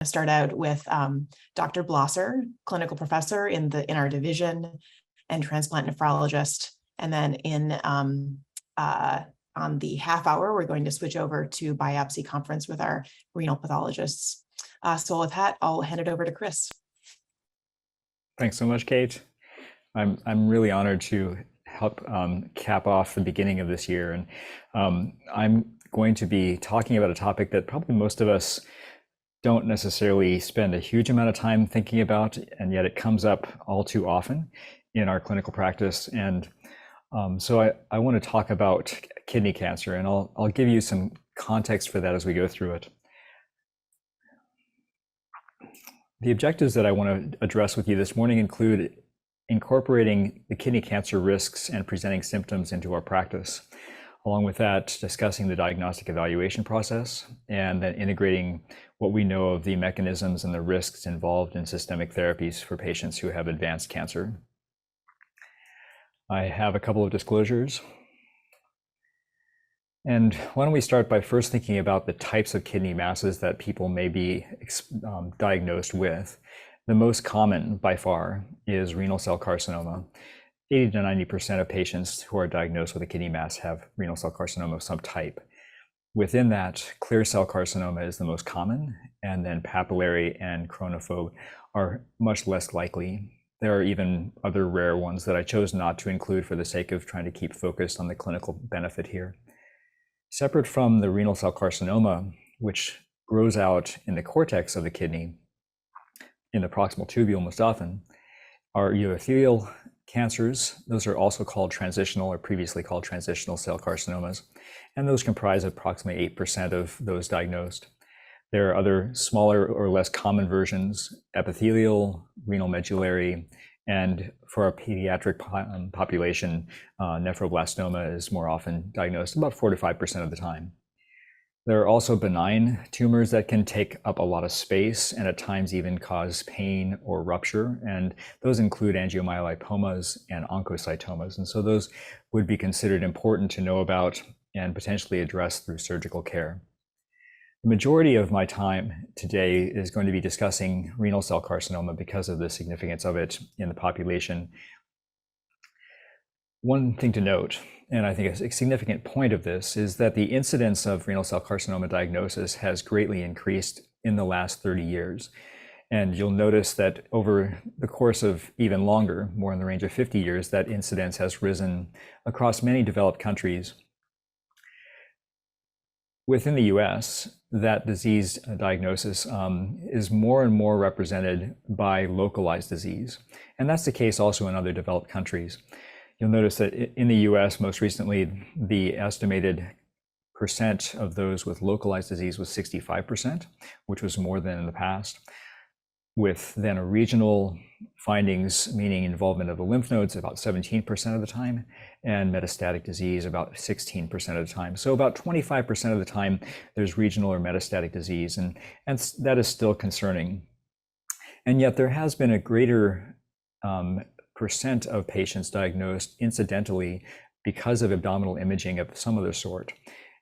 start out with Dr. Blosser, clinical professor in our division and transplant nephrologist. And then on the half hour, we're going to switch over to biopsy conference with our renal pathologists. So with that, I'll hand it over to Chris. Thanks so much, Kate. I'm really honored to help cap off the beginning of this year. And I'm going to be talking about a topic that probably most of us don't necessarily spend a huge amount of time thinking about, and yet it comes up all too often in our clinical practice. And so I want to talk about kidney cancer, and I'll give you some context for that as we go through it. The objectives that I want to address with you this morning include incorporating the kidney cancer risks and presenting symptoms into our practice. Along with that, discussing the diagnostic evaluation process, and then integrating what we know of the mechanisms and the risks involved in systemic therapies for patients who have advanced cancer. I have a couple of disclosures. And why don't we start by first thinking about the types of kidney masses that people may be diagnosed with. The most common by far is renal cell carcinoma. 80 to 90% of patients who are diagnosed with a kidney mass have renal cell carcinoma of some type. Within that, clear cell carcinoma is the most common, and then papillary and chronophobe are much less likely. There are even other rare ones that I chose not to include for the sake of trying to keep focused on the clinical benefit here. Separate from the renal cell carcinoma, which grows out in the cortex of the kidney, in the proximal tubule most often, are urothelial cancers. Those are also called transitional or previously called transitional cell carcinomas, and those comprise approximately 8% of those diagnosed. There are other smaller or less common versions, epithelial, renal medullary, and for our pediatric population, nephroblastoma is more often diagnosed about 4 to 5% of the time. There are also benign tumors that can take up a lot of space and at times even cause pain or rupture, and those include angiomyolipomas and oncocytomas, and so those would be considered important to know about and potentially addressed through surgical care. The majority of my time today is going to be discussing renal cell carcinoma because of the significance of it in the population. One thing to note, and I think a significant point of this, is that the incidence of renal cell carcinoma diagnosis has greatly increased in the last 30 years. And you'll notice that over the course of even longer, more in the range of 50 years, that incidence has risen across many developed countries. Within the US, that disease diagnosis is more and more represented by localized disease. And that's the case also in other developed countries. You'll notice that in the US, most recently, the estimated percent of those with localized disease was 65%, which was more than in the past, with then a regional findings, meaning involvement of the lymph nodes about 17% of the time, and metastatic disease about 16% of the time. So about 25% of the time, there's regional or metastatic disease, and that is still concerning. And yet there has been a greater percent of patients diagnosed incidentally because of abdominal imaging of some other sort.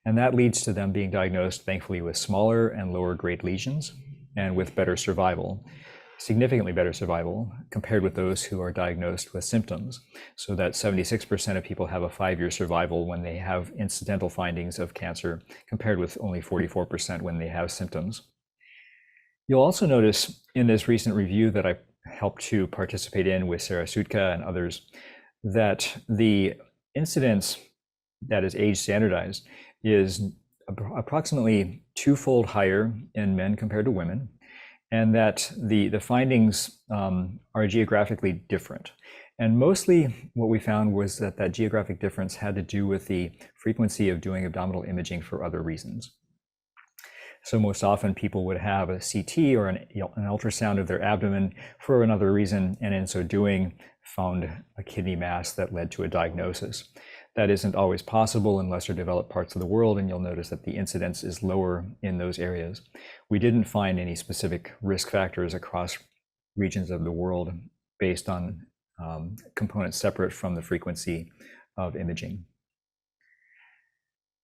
And that leads to them being diagnosed, thankfully, with smaller and lower grade lesions and with better survival, significantly better survival compared with those who are diagnosed with symptoms. So that 76% of people have a 5-year survival when they have incidental findings of cancer, compared with only 44% when they have symptoms. You'll also notice in this recent review that I helped to participate in with Sarah Sutka and others, that the incidence that is age standardized is approximately 2-fold higher in men compared to women, and that the findings are geographically different. And mostly what we found was that geographic difference had to do with the frequency of doing abdominal imaging for other reasons. So most often people would have a CT or an ultrasound of their abdomen for another reason, and in so doing found a kidney mass that led to a diagnosis. That isn't always possible in lesser developed parts of the world, and you'll notice that the incidence is lower in those areas. We didn't find any specific risk factors across regions of the world based on components separate from the frequency of imaging.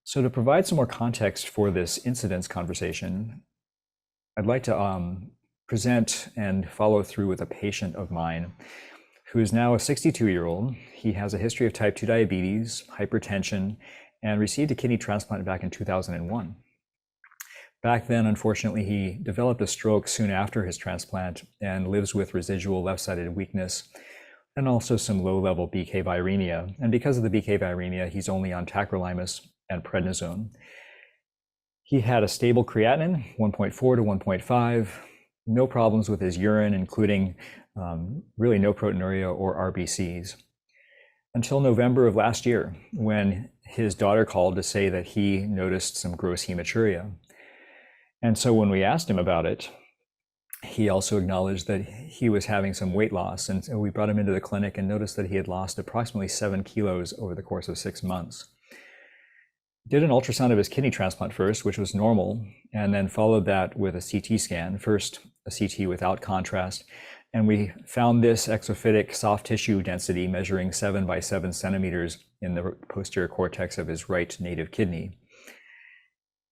So to provide some more context for this incidence conversation, I'd like to present and follow through with a patient of mine who is now a 62-year-old. He has a history of type 2 diabetes, hypertension, and received a kidney transplant back in 2001. Back then, unfortunately, he developed a stroke soon after his transplant and lives with residual left-sided weakness and also some low-level BK viremia. And because of the BK viremia, he's only on tacrolimus and prednisone. He had a stable creatinine, 1.4 to 1.5, no problems with his urine, including really no proteinuria or RBCs, until November of last year, when his daughter called to say that he noticed some gross hematuria. And so when we asked him about it, he also acknowledged that he was having some weight loss. And so we brought him into the clinic and noticed that he had lost approximately 7 kilos over the course of 6 months. Did an ultrasound of his kidney transplant first, which was normal, and then followed that with a CT scan, first a CT without contrast. And we found this exophytic soft tissue density measuring 7 by 7 centimeters in the posterior cortex of his right native kidney.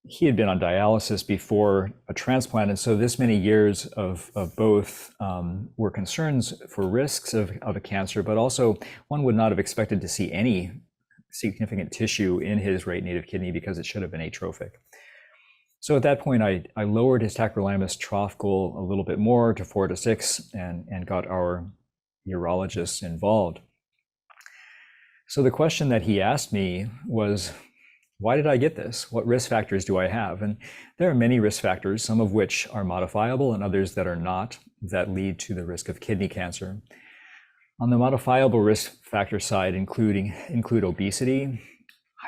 He had been on dialysis before a transplant, and so this many years of both were concerns for risks of a cancer, but also one would not have expected to see any significant tissue in his right native kidney because it should have been atrophic. So at that point, I lowered his tacrolimus trough goal a little bit more to 4 to 6 and got our urologists involved. So the question that he asked me was, why did I get this? What risk factors do I have? And there are many risk factors, some of which are modifiable and others that are not, that lead to the risk of kidney cancer. On the modifiable risk factor side include obesity,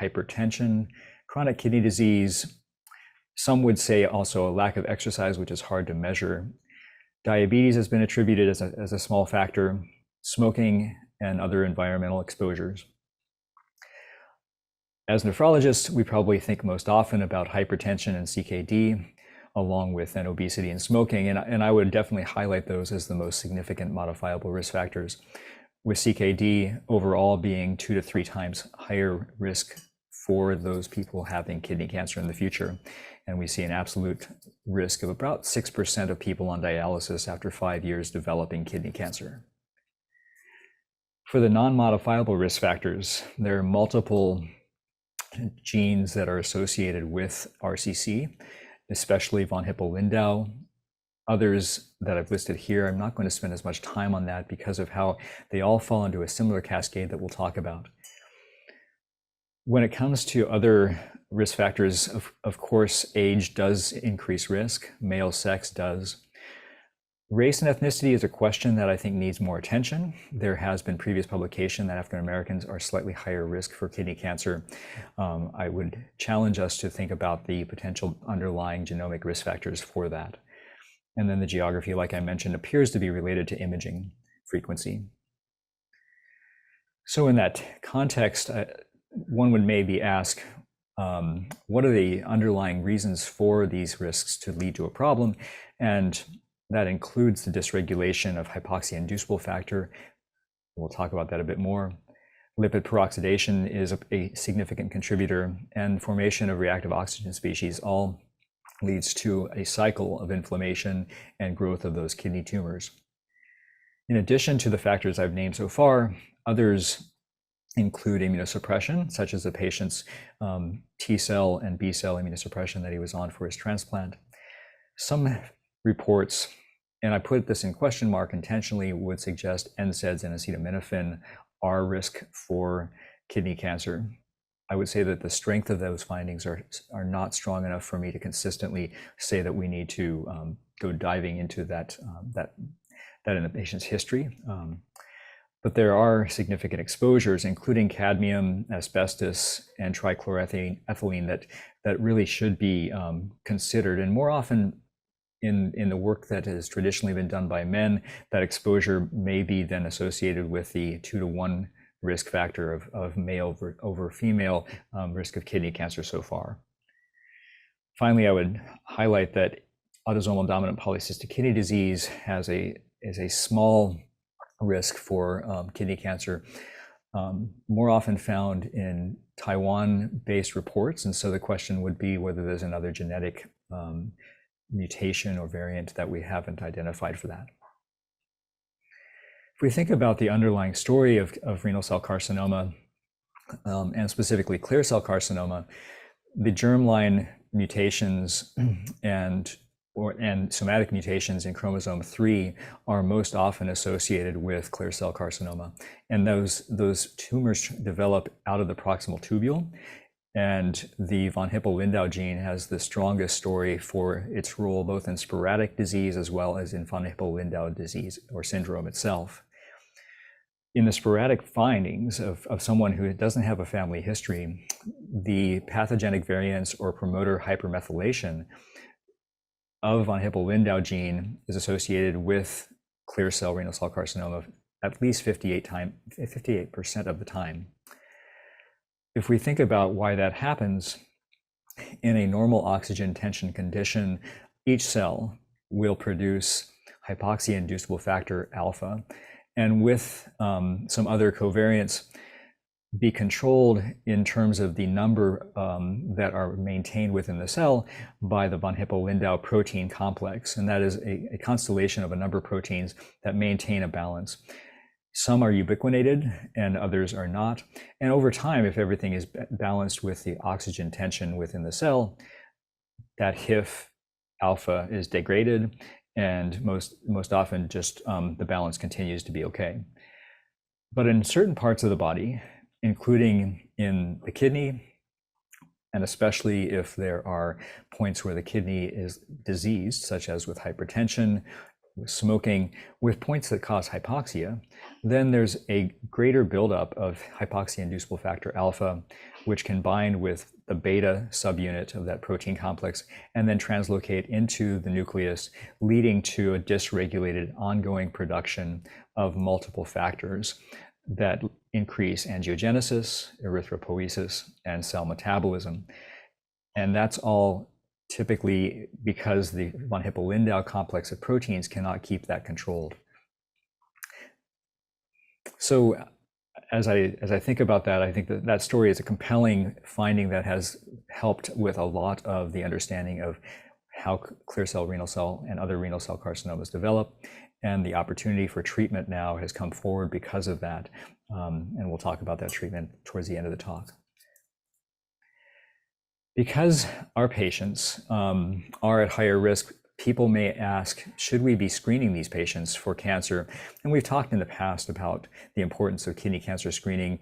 hypertension, chronic kidney disease. Some would say also a lack of exercise, which is hard to measure. Diabetes has been attributed as a small factor, smoking, and other environmental exposures. As nephrologists, we probably think most often about hypertension and CKD, along with then obesity and smoking, and I would definitely highlight those as the most significant modifiable risk factors, with CKD overall being 2 to 3 times higher risk for those people having kidney cancer in the future. And we see an absolute risk of about 6% of people on dialysis after 5 years developing kidney cancer. For the non-modifiable risk factors, there are multiple genes that are associated with RCC, especially von Hippel-Lindau. Others that I've listed here, I'm not going to spend as much time on that because of how they all fall into a similar cascade that we'll talk about. When it comes to other risk factors, of course, age does increase risk, male sex does. Race and ethnicity is a question that I think needs more attention. There has been previous publication that African Americans are slightly higher risk for kidney cancer. I would challenge us to think about the potential underlying genomic risk factors for that. And then the geography, like I mentioned, appears to be related to imaging frequency. So in that context, one would maybe ask, what are the underlying reasons for these risks to lead to a problem? And that includes the dysregulation of hypoxia-inducible factor. We'll talk about that a bit more. Lipid peroxidation is a significant contributor, and formation of reactive oxygen species all leads to a cycle of inflammation and growth of those kidney tumors. In addition to the factors I've named so far, others include immunosuppression, such as the patient's T-cell and B-cell immunosuppression that he was on for his transplant. Some reports, and I put this in question mark intentionally, would suggest Nsaids and acetaminophen are risk for kidney cancer. I would say that the strength of those findings are not strong enough for me to consistently say that we need to go diving into that in the patient's history. But there are significant exposures, including cadmium, asbestos, and trichloroethylene that really should be considered. And more often in the work that has traditionally been done by men, that exposure may be then associated with the 2 to 1 risk factor of male over female risk of kidney cancer so far. Finally, I would highlight that autosomal dominant polycystic kidney disease is a small risk for kidney cancer, more often found in Taiwan-based reports. And so the question would be whether there's another genetic mutation or variant that we haven't identified for that. If we think about the underlying story of renal cell carcinoma, and specifically clear cell carcinoma, the germline mutations and somatic mutations in chromosome 3 are most often associated with clear cell carcinoma. And those tumors develop out of the proximal tubule. And the von Hippel-Lindau gene has the strongest story for its role both in sporadic disease as well as in von Hippel-Lindau disease or syndrome itself. In the sporadic findings of someone who doesn't have a family history, the pathogenic variants or promoter hypermethylation of von Hippel-Lindau gene is associated with clear cell renal cell carcinoma at least 58% of the time. If we think about why that happens, in a normal oxygen tension condition, each cell will produce hypoxia-inducible factor alpha, and with some other covariants, be controlled in terms of the number that are maintained within the cell by the von Hippel-Lindau protein complex. And that is a constellation of a number of proteins that maintain a balance. Some are ubiquinated and others are not. And over time, if everything is balanced with the oxygen tension within the cell, that HIF alpha is degraded, and most often just the balance continues to be okay. But in certain parts of the body, including in the kidney, and especially if there are points where the kidney is diseased, such as with hypertension, with smoking, with points that cause hypoxia, then there's a greater buildup of hypoxia-inducible factor alpha, which can bind with the beta subunit of that protein complex and then translocate into the nucleus, leading to a dysregulated ongoing production of multiple factors that increase angiogenesis, erythropoiesis, and cell metabolism. And that's all typically because the von Hippel-Lindau complex of proteins cannot keep that controlled. So as I think about that, I think that story is a compelling finding that has helped with a lot of the understanding of how clear cell renal cell and other renal cell carcinomas develop. And the opportunity for treatment now has come forward because of that. And we'll talk about that treatment towards the end of the talk. Because our patients are at higher risk, people may ask, should we be screening these patients for cancer? And we've talked in the past about the importance of kidney cancer screening,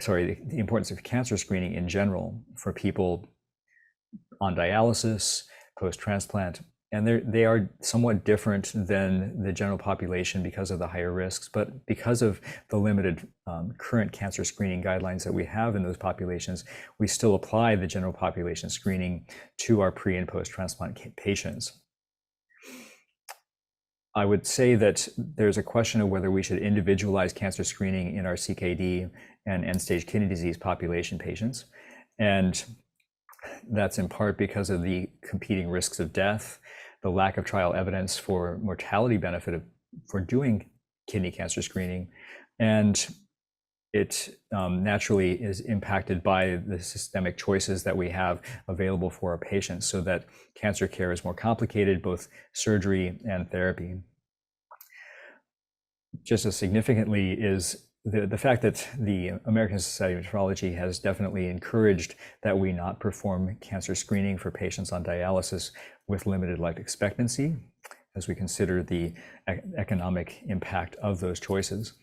the importance of cancer screening in general for people on dialysis, post-transplant. And they are somewhat different than the general population because of the higher risks, but because of the limited current cancer screening guidelines that we have in those populations, we still apply the general population screening to our pre and post-transplant patients. I would say that there's a question of whether we should individualize cancer screening in our CKD and end-stage kidney disease population patients. And that's in part because of the competing risks of death, the lack of trial evidence for mortality benefit for doing kidney cancer screening, and it naturally is impacted by the systemic choices that we have available for our patients, so that cancer care is more complicated, both surgery and therapy. Just as significantly is the fact that the American Society of Nephrology has definitely encouraged that we not perform cancer screening for patients on dialysis with limited life expectancy, as we consider the economic impact of those choices.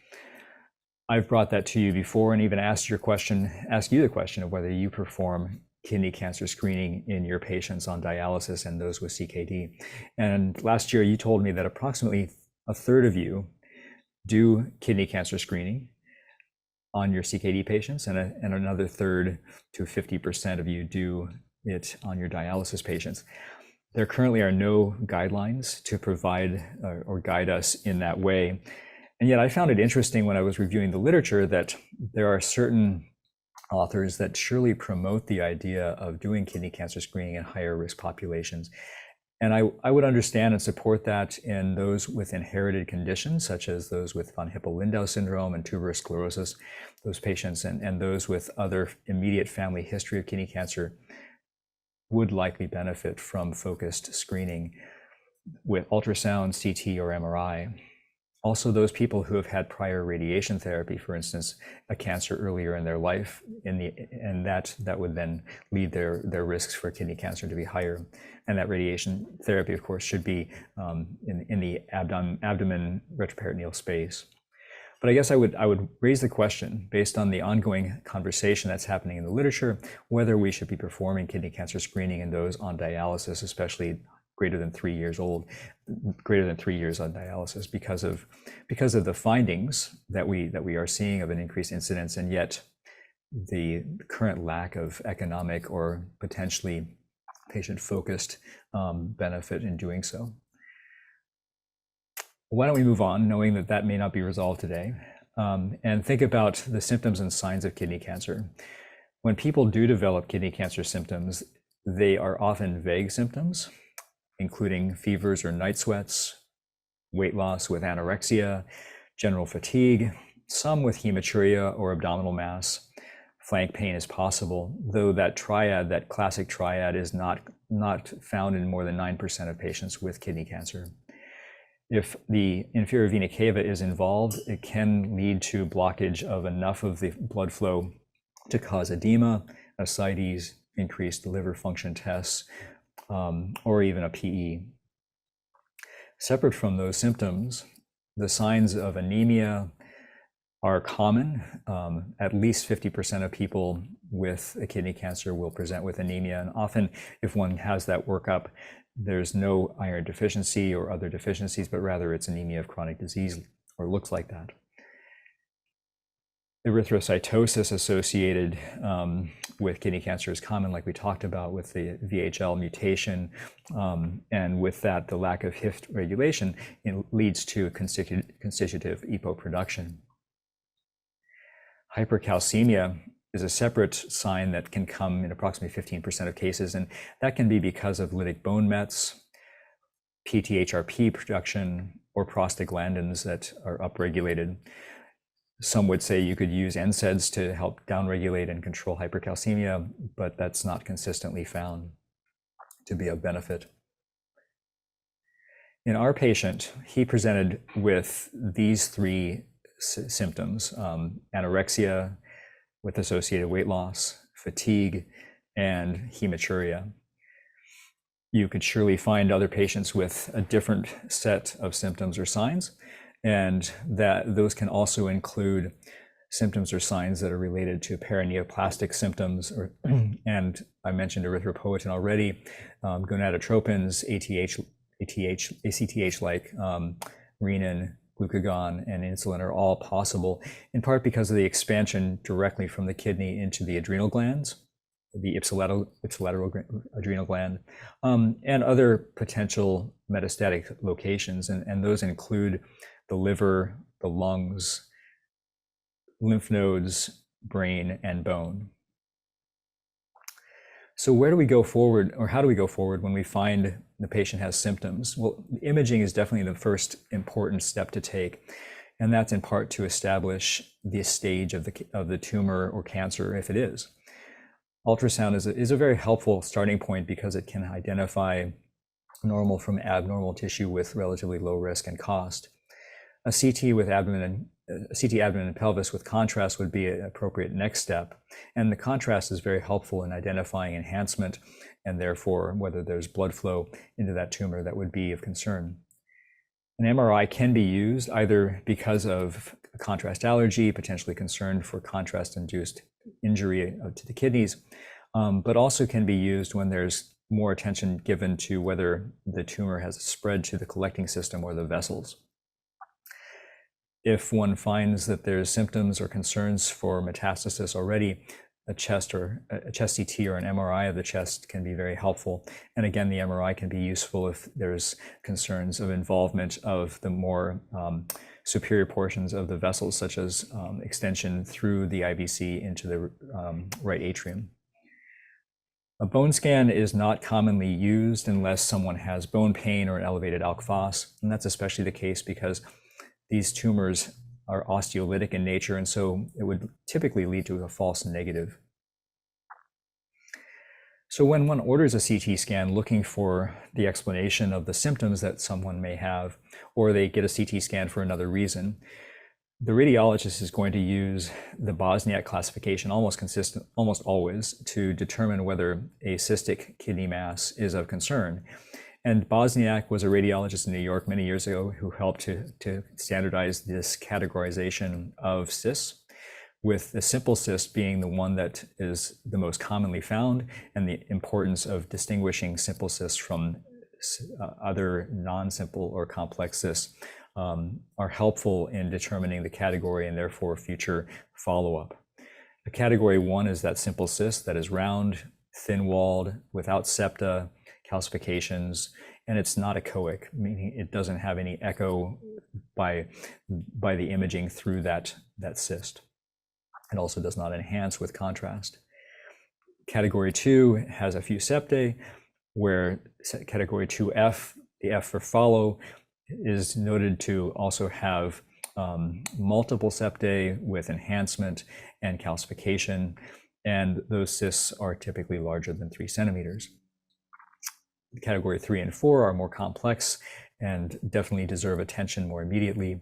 I've brought that to you before and even asked you the question of whether you perform kidney cancer screening in your patients on dialysis and those with CKD. And last year you told me that approximately a third of you do kidney cancer screening on your CKD patients, and another third to 50% of you do it on your dialysis patients. There currently are no guidelines to provide or guide us in that way. And yet I found it interesting when I was reviewing the literature that there are certain authors that surely promote the idea of doing kidney cancer screening in higher risk populations. And I would understand and support that in those with inherited conditions, such as those with von Hippel-Lindau syndrome and tuberous sclerosis, those patients, and those with other immediate family history of kidney cancer. would likely benefit from focused screening with ultrasound, CT, or MRI. Also, those people who have had prior radiation therapy, for instance, a cancer earlier in their life, and that would then lead their risks for kidney cancer to be higher. And that radiation therapy, of course, should be in the abdomen retroperitoneal space. But I guess I would raise the question, based on the ongoing conversation that's happening in the literature, whether we should be performing kidney cancer screening in those on dialysis, especially greater than 3 years old, greater than 3 years on dialysis, because of the findings that we are seeing of an increased incidence, and yet the current lack of economic or potentially patient-focused benefit in doing so. Why don't we move on, knowing that that may not be resolved today, and think about the symptoms and signs of kidney cancer. When people do develop kidney cancer symptoms, they are often vague symptoms, including fevers or night sweats, weight loss with anorexia, general fatigue, some with hematuria or abdominal mass. Flank pain is possible, though that triad, that classic triad, is not found in more than 9% of patients with kidney cancer. If the inferior vena cava is involved, it can lead to blockage of enough of the blood flow to cause edema, ascites, increased liver function tests, or even a PE. Separate from those symptoms, the signs of anemia are common. At least 50% of people with a kidney cancer will present with anemia, and often if one has that workup, there's no iron deficiency or other deficiencies, but rather it's anemia of chronic disease, or looks like that. Erythrocytosis associated with kidney cancer is common, like we talked about with the VHL mutation, and with that, the lack of HIF regulation leads to constitutive EPO production. Hypercalcemia is a separate sign that can come in approximately 15% of cases, and that can be because of lytic bone mets, PTHrP production, or prostaglandins that are upregulated. Some would say you could use Nsaids to help downregulate and control hypercalcemia, but that's not consistently found to be of benefit. In our patient, he presented with these three symptoms: anorexia with associated weight loss, fatigue, and hematuria. You could surely find other patients with a different set of symptoms or signs, and that those can also include symptoms or signs that are related to paraneoplastic symptoms, and I mentioned erythropoietin already, gonadotropins, ACTH like renin, glucagon, and insulin are all possible, in part because of the expansion directly from the kidney into the adrenal glands, the ipsilateral adrenal gland, and other potential metastatic locations, and those include the liver, the lungs, lymph nodes, brain, and bone. So where do we go forward, or how do we go forward when we find the patient has symptoms? Well, imaging is definitely the first important step to take, and that's in part to establish the stage of the tumor or cancer, if it is. Ultrasound is a very helpful starting point because it can identify normal from abnormal tissue with relatively low risk and cost. A CT abdomen and pelvis with contrast would be an appropriate next step, and the contrast is very helpful in identifying enhancement, and therefore whether there's blood flow into that tumor that would be of concern. An MRI can be used either because of a contrast allergy, potentially concerned for contrast-induced injury to the kidneys, but also can be used when there's more attention given to whether the tumor has spread to the collecting system or the vessels. If one finds that there's symptoms or concerns for metastasis already, a chest CT or an MRI of the chest can be very helpful. And again, the MRI can be useful if there's concerns of involvement of the more superior portions of the vessels, such as extension through the IVC into the right atrium. A bone scan is not commonly used unless someone has bone pain or an elevated alk phos, and that's especially the case because these tumors are osteolytic in nature, and so it would typically lead to a false negative. So when one orders a CT scan looking for the explanation of the symptoms that someone may have, or they get a CT scan for another reason, the radiologist is going to use the Bosniak classification almost always to determine whether a cystic kidney mass is of concern. And Bosniak was a radiologist in New York many years ago who helped to standardize this categorization of cysts, with the simple cyst being the one that is the most commonly found, and the importance of distinguishing simple cysts from other non-simple or complex cysts are helpful in determining the category and therefore future follow-up. A category 1 is that simple cyst that is round, thin-walled, without septa, calcifications, and it's not echoic, meaning it doesn't have any echo by the imaging through that cyst. It also does not enhance with contrast. Category 2 has a few septae, where category 2F, the F for follow, is noted to also have multiple septae with enhancement and calcification, and those cysts are typically larger than 3 centimeters. Category 3 and 4 are more complex and definitely deserve attention more immediately.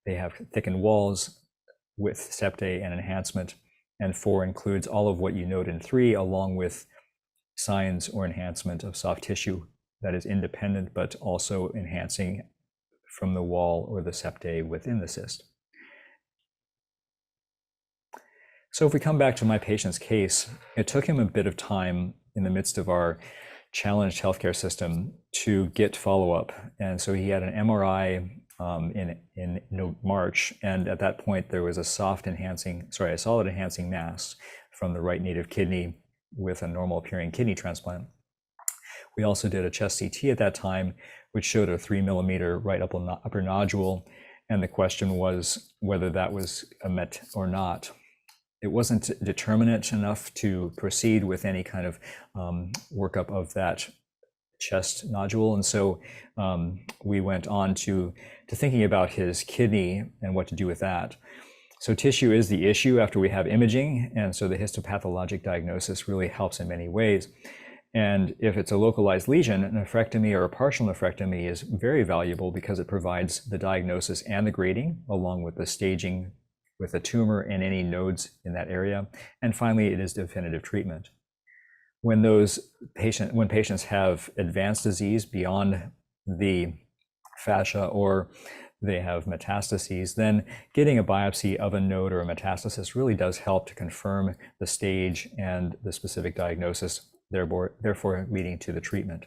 They have thickened walls with septae and enhancement, and 4 includes all of what you note in 3, along with signs or enhancement of soft tissue that is independent but also enhancing from the wall or the septae within the cyst. So if we come back to my patient's case, it took him a bit of time in the midst of our challenged healthcare system to get follow-up. And so he had an MRI in March, and at that point there was a solid enhancing mass from the right native kidney with a normal appearing kidney transplant. We also did a chest CT at that time, which showed a 3 millimeter right upper nodule, and the question was whether that was a met or not. It wasn't determinate enough to proceed with any kind of workup of that chest nodule, and so we went on to thinking about his kidney and what to do with that. So tissue is the issue after we have imaging, and so the histopathologic diagnosis really helps in many ways. And if it's a localized lesion, a nephrectomy or a partial nephrectomy is very valuable because it provides the diagnosis and the grading, along with the staging with the tumor and any nodes in that area. And finally, it is definitive treatment. When patients have advanced disease beyond the fascia or they have metastases, then getting a biopsy of a node or a metastasis really does help to confirm the stage and the specific diagnosis, therefore leading to the treatment.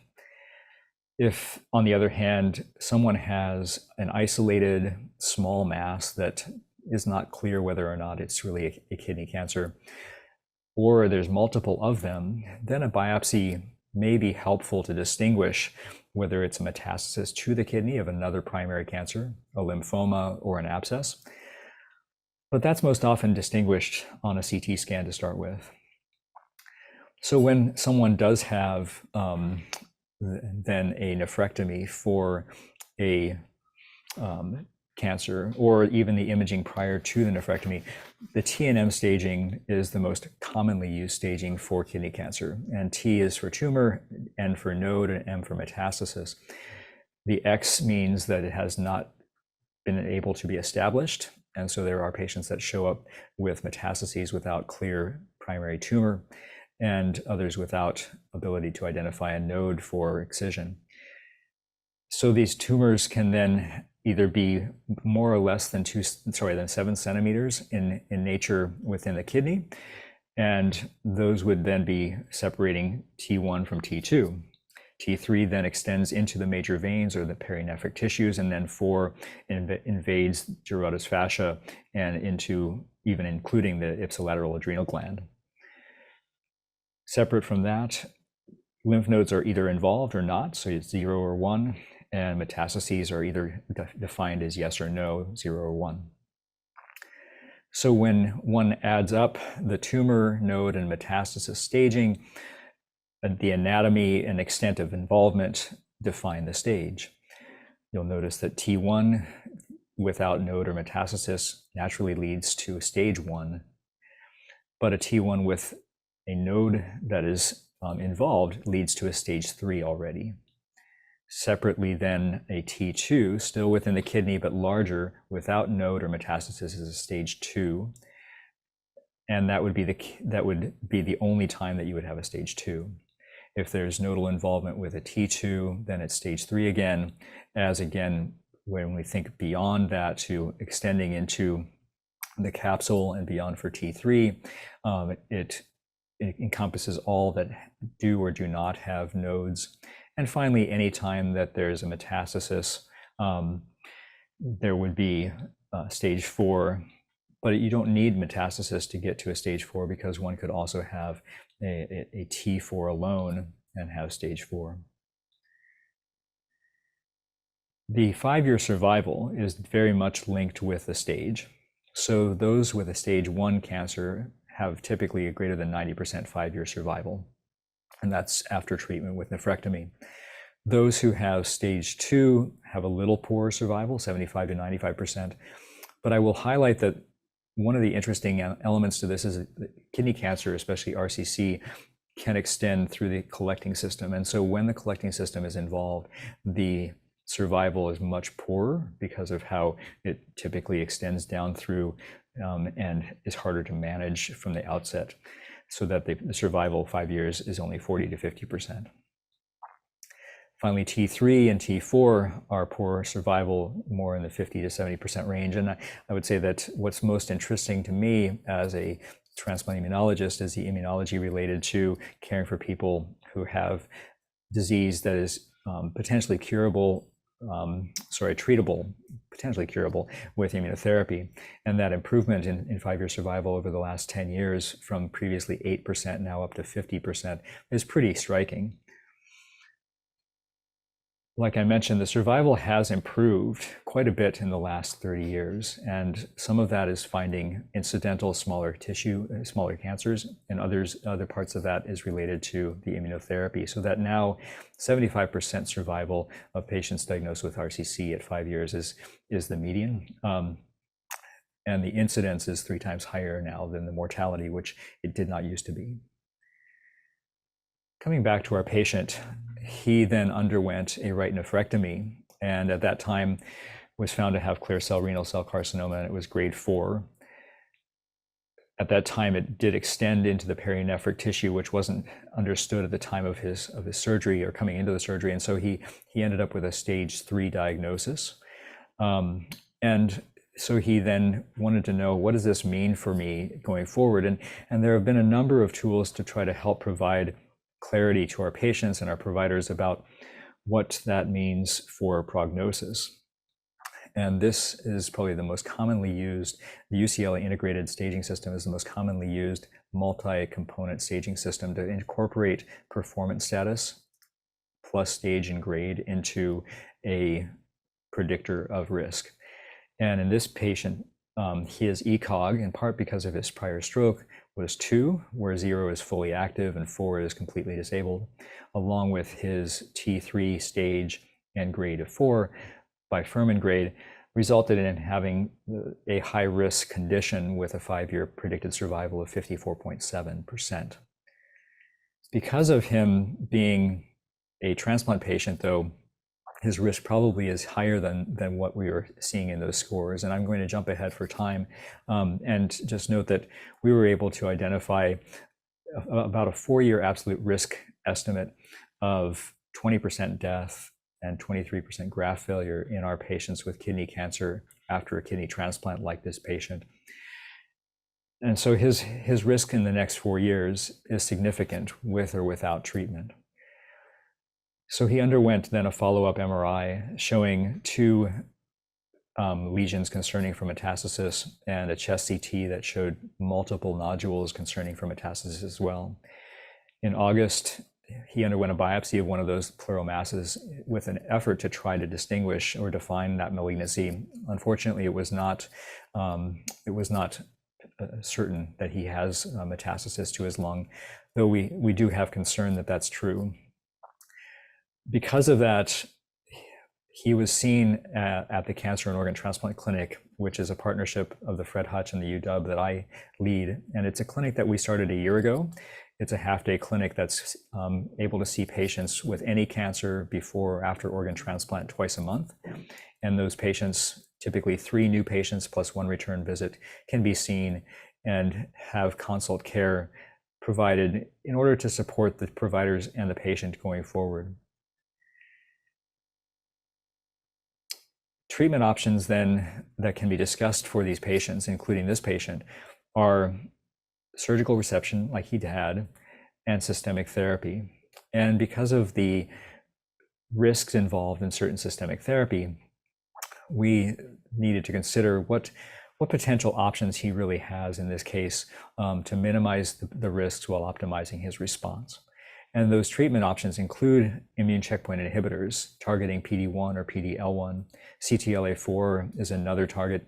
If, on the other hand, someone has an isolated small mass that is not clear whether or not it's really a kidney cancer, or there's multiple of them, then a biopsy may be helpful to distinguish whether it's a metastasis to the kidney of another primary cancer, a lymphoma, or an abscess. But that's most often distinguished on a CT scan to start with. So when someone does have then a nephrectomy for a cancer, or even the imaging prior to the nephrectomy, the Tnm staging is the most commonly used staging for kidney cancer. And T is for tumor, N for node, and M for metastasis. The X means that it has not been able to be established. And so there are patients that show up with metastases without clear primary tumor, and others without ability to identify a node for excision. So these tumors can then either be more or less than 7 centimeters in nature within the kidney, and those would then be separating T1 from T2. T3 then extends into the major veins or the perinephric tissues, and then 4 invades gyrotous fascia and into even including the ipsilateral adrenal gland. Separate from that, lymph nodes are either involved or not, so it's 0 or 1, and metastases are either defined as yes or no, 0 or 1. So when one adds up the tumor, node, and metastasis staging, the anatomy and extent of involvement define the stage. You'll notice that T1 without node or metastasis naturally leads to stage 1, but a T1 with a node that is involved leads to a stage 3 already. Separately, then a T2, still within the kidney but larger, without node or metastasis, is a stage 2, and that would be the only time that you would have a stage 2. If there's nodal involvement with a T2, then it's stage 3 again. As again, when we think beyond that to extending into the capsule and beyond for T3, it encompasses all that do or do not have nodes. And finally, any time that there's a metastasis, there would be stage 4, but you don't need metastasis to get to a stage 4, because one could also have a T4 alone and have stage 4. The 5-year survival is very much linked with the stage. So those with a stage 1 cancer have typically a greater than 90% 5-year survival, and that's after treatment with nephrectomy. Those who have stage 2 have a little poorer survival, 75 to 95%. But I will highlight that one of the interesting elements to this is that kidney cancer, especially RCC, can extend through the collecting system. And so when the collecting system is involved, the survival is much poorer because of how it typically extends down through and is harder to manage from the outset, so that the survival 5 years is only 40 to 50%. Finally, T3 and T4 are poor survival, more in the 50 to 70% range. And I would say that what's most interesting to me as a transplant immunologist is the immunology related to caring for people who have disease that is potentially curable, potentially curable with immunotherapy. And that improvement in 5-year survival over the last 10 years from previously 8% now up to 50% is pretty striking. Like I mentioned, the survival has improved quite a bit in the last 30 years, and some of that is finding incidental smaller cancers, and other parts of that is related to the immunotherapy, so that now 75% survival of patients diagnosed with RCC at 5 years is the median. And the incidence is 3 times higher now than the mortality, which it did not used to be. Coming back to our patient, he then underwent a right nephrectomy, and at that time was found to have clear cell renal cell carcinoma, and it was grade 4. At that time, it did extend into the perinephric tissue, which wasn't understood at the time of his surgery or coming into the surgery, and so he ended up with a stage 3 diagnosis. And so he then wanted to know, what does this mean for me going forward? And there have been a number of tools to try to help provide clarity to our patients and our providers about what that means for prognosis. And this is probably the most commonly used. The UCLA integrated staging system is the most commonly used multi-component staging system to incorporate performance status plus stage and grade into a predictor of risk. And in this patient, his ECOG, in part because of his prior stroke, was 2, where 0 is fully active and 4 is completely disabled, along with his T3 stage and grade of 4 by Furman grade, resulted in having a high-risk condition with a 5-year predicted survival of 54.7%. Because of him being a transplant patient, though, his risk probably is higher than what we were seeing in those scores. And I'm going to jump ahead for time and just note that we were able to identify about a 4-year absolute risk estimate of 20% death and 23% graft failure in our patients with kidney cancer after a kidney transplant like this patient. And so his risk in the next 4 years is significant with or without treatment. So he underwent then a follow-up MRI showing 2 lesions concerning for metastasis and a chest CT that showed multiple nodules concerning for metastasis as well. In August, he underwent a biopsy of one of those pleural masses with an effort to try to distinguish or define that malignancy. Unfortunately, it was not certain that he has metastasis to his lung, though we do have concern that that's true. Because of that, he was seen at the Cancer and Organ Transplant Clinic, which is a partnership of the Fred Hutch and the UW that I lead. And it's a clinic that we started a year ago. It's a half-day clinic that's able to see patients with any cancer before or after organ transplant twice a month. And those patients, typically 3 new patients plus 1 return visit, can be seen and have consult care provided in order to support the providers and the patient going forward. Treatment options then that can be discussed for these patients, including this patient, are surgical resection like he had and systemic therapy. And because of the risks involved in certain systemic therapy, we needed to consider what potential options he really has in this case to minimize the risks while optimizing his response. And those treatment options include immune checkpoint inhibitors targeting PD-1 or PD-L1. CTLA-4 is another target.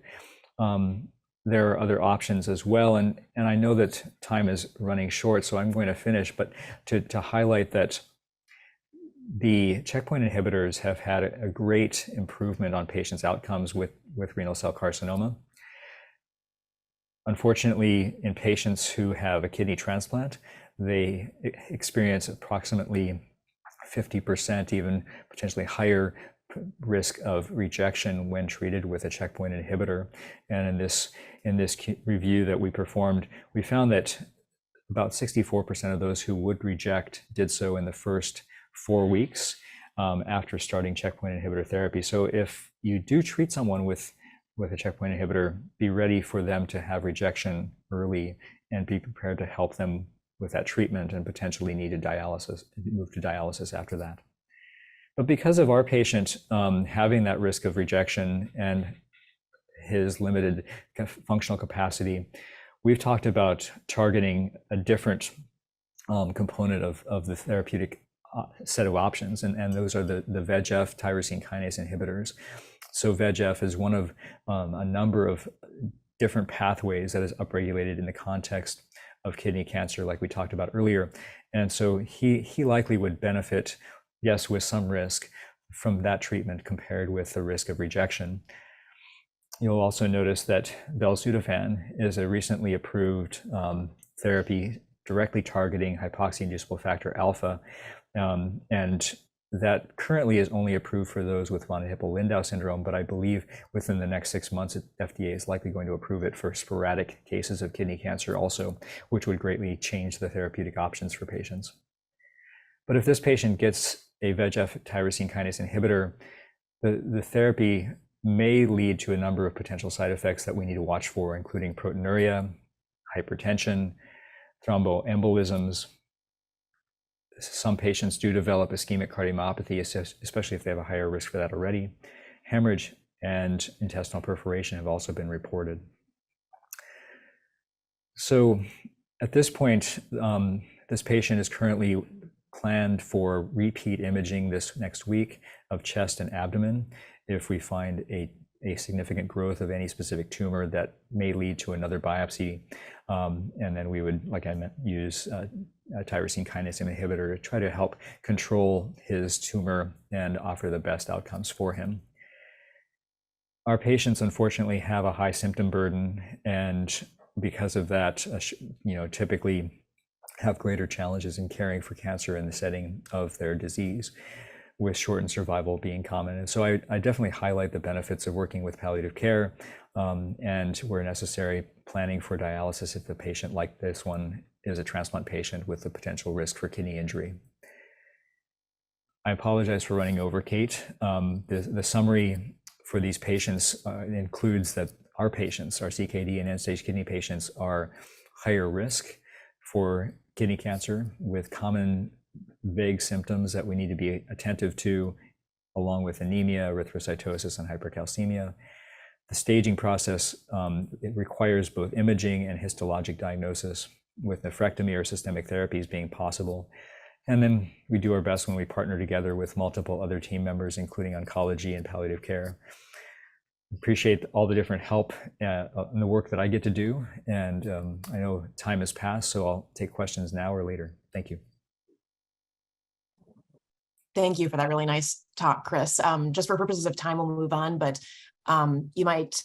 There are other options as well. And I know that time is running short, so I'm going to finish, but to highlight that the checkpoint inhibitors have had a great improvement on patients' outcomes with renal cell carcinoma. Unfortunately, in patients who have a kidney transplant, they experience approximately 50%, even potentially higher risk of rejection when treated with a checkpoint inhibitor. And in this review that we performed, we found that about 64% of those who would reject did so in the first 4 weeks after starting checkpoint inhibitor therapy. So if you do treat someone with a checkpoint inhibitor, be ready for them to have rejection early and be prepared to help them with that treatment and potentially need move to dialysis after that. But because of our patient having that risk of rejection and his limited functional capacity, we've talked about targeting a different component of the therapeutic set of options, and those are the VEGF tyrosine kinase inhibitors. So VEGF is one of a number of different pathways that is upregulated in the context of kidney cancer, like we talked about earlier. And so he likely would benefit, yes, with some risk from that treatment compared with the risk of rejection. You'll also notice that belzutifan is a recently approved therapy directly targeting hypoxia-inducible factor alpha, and that currently is only approved for those with von Hippel-Lindau syndrome, but I believe within the next 6 months, FDA is likely going to approve it for sporadic cases of kidney cancer also, which would greatly change the therapeutic options for patients. But if this patient gets a VEGF tyrosine kinase inhibitor, the therapy may lead to a number of potential side effects that we need to watch for, including proteinuria, hypertension, thromboembolisms. Some patients do develop ischemic cardiomyopathy, especially if they have a higher risk for that already. Hemorrhage and intestinal perforation have also been reported. So at this point, this patient is currently planned for repeat imaging this next week of chest and abdomen if we find a significant growth of any specific tumor that may lead to another biopsy. And then we would, like I meant, use a tyrosine kinase inhibitor to try to help control his tumor and offer the best outcomes for him. Our patients, unfortunately, have a high symptom burden, and because of that, typically have greater challenges in caring for cancer in the setting of their disease, with shortened survival being common. And so I definitely highlight the benefits of working with palliative care, and where necessary, planning for dialysis if the patient like this one is a transplant patient with the potential risk for kidney injury. I apologize for running over, Kate. The summary for these patients includes that our patients, our CKD and end-stage kidney patients, are higher risk for kidney cancer with common vague symptoms that we need to be attentive to, along with anemia, erythrocytosis, and hypercalcemia. The staging process, it requires both imaging and histologic diagnosis, with nephrectomy or systemic therapies being possible. And then we do our best when we partner together with multiple other team members, including oncology and palliative care. Appreciate all the different help and the work that I get to do. And I know time has passed, so I'll take questions now or later. Thank you. Thank you for that really nice talk, Chris. Just for purposes of time, we'll move on, but you might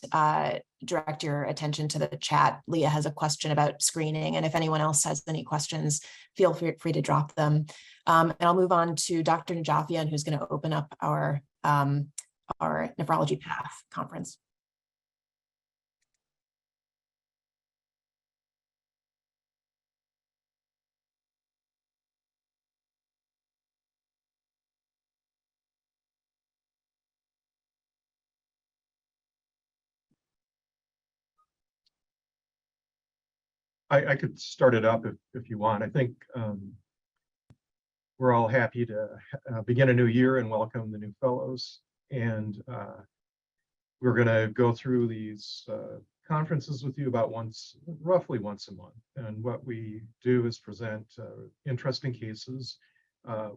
direct your attention to the chat. Leah has a question about screening, and if anyone else has any questions, feel free to drop them. And I'll move on to Dr. Najafian, who's going to open up our Nephrology Path conference. I could start it up if you want. I think we're all happy to begin a new year and welcome the new fellows. And we're going to go through these conferences with you about roughly once a month. And what we do is present interesting cases.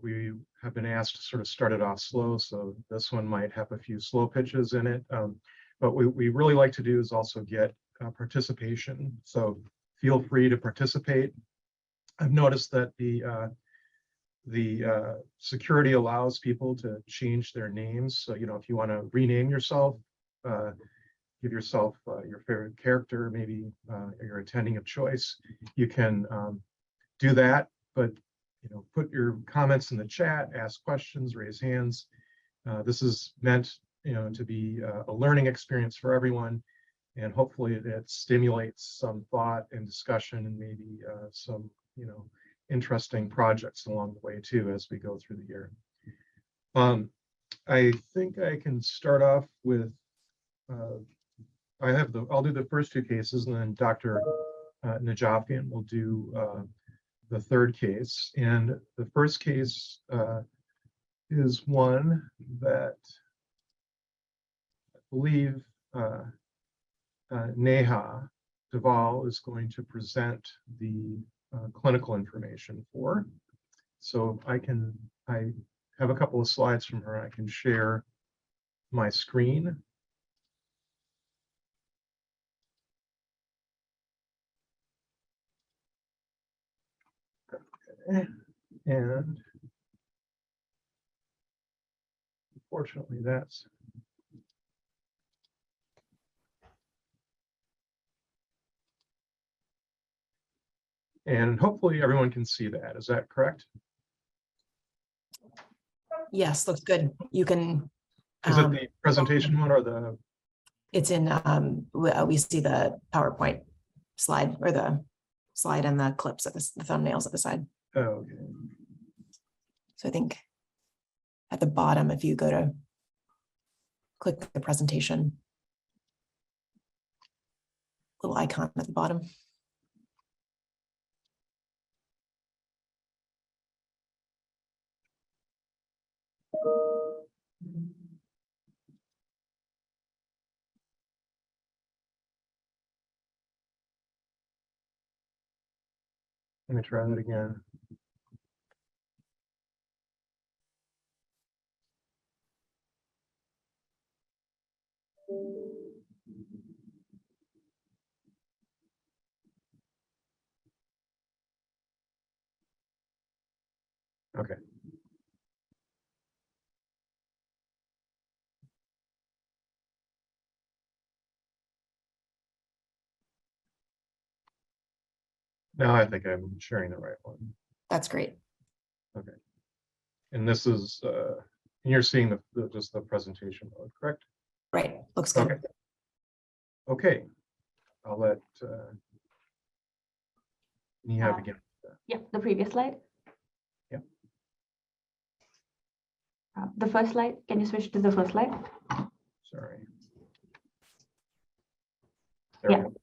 We have been asked to sort of start it off slow, so this one might have a few slow pitches in it. But what we really like to do is also get participation. So feel free to participate. I've noticed that the security allows people to change their names. So, you know, if you want to rename yourself, give yourself your favorite character, maybe your attending of choice, you can do that. But, you know, put your comments in the chat, ask questions, raise hands. This is meant, you know, to be a learning experience for everyone. And hopefully it stimulates some thought and discussion and maybe some, you know, interesting projects along the way too as we go through the year. I think I can start off with, I'll do the first two cases, and then Dr. Najafian will do the third case. And the first case is one that I believe Neha Deval is going to present the clinical information for. So I have a couple of slides from her. I can share my screen. Okay. And unfortunately, that's and hopefully everyone can see that. Is that correct? Yes, looks good. You can. Is it the presentation one or the? It's in, we see the PowerPoint slide, or the slide and the clips at the thumbnails at the side. Oh, okay. So I think at the bottom, if you go to click the presentation, little icon at the bottom. Let me try that again. Okay. Now I think I'm sharing the right one. That's great. Okay. And this is, you're seeing just the presentation mode, correct? Right. Looks good. Okay. Okay. I'll let Neha begin. Yeah, the previous slide. Yeah. The first slide. Can you switch to the first slide? Sorry. There Yeah. we go.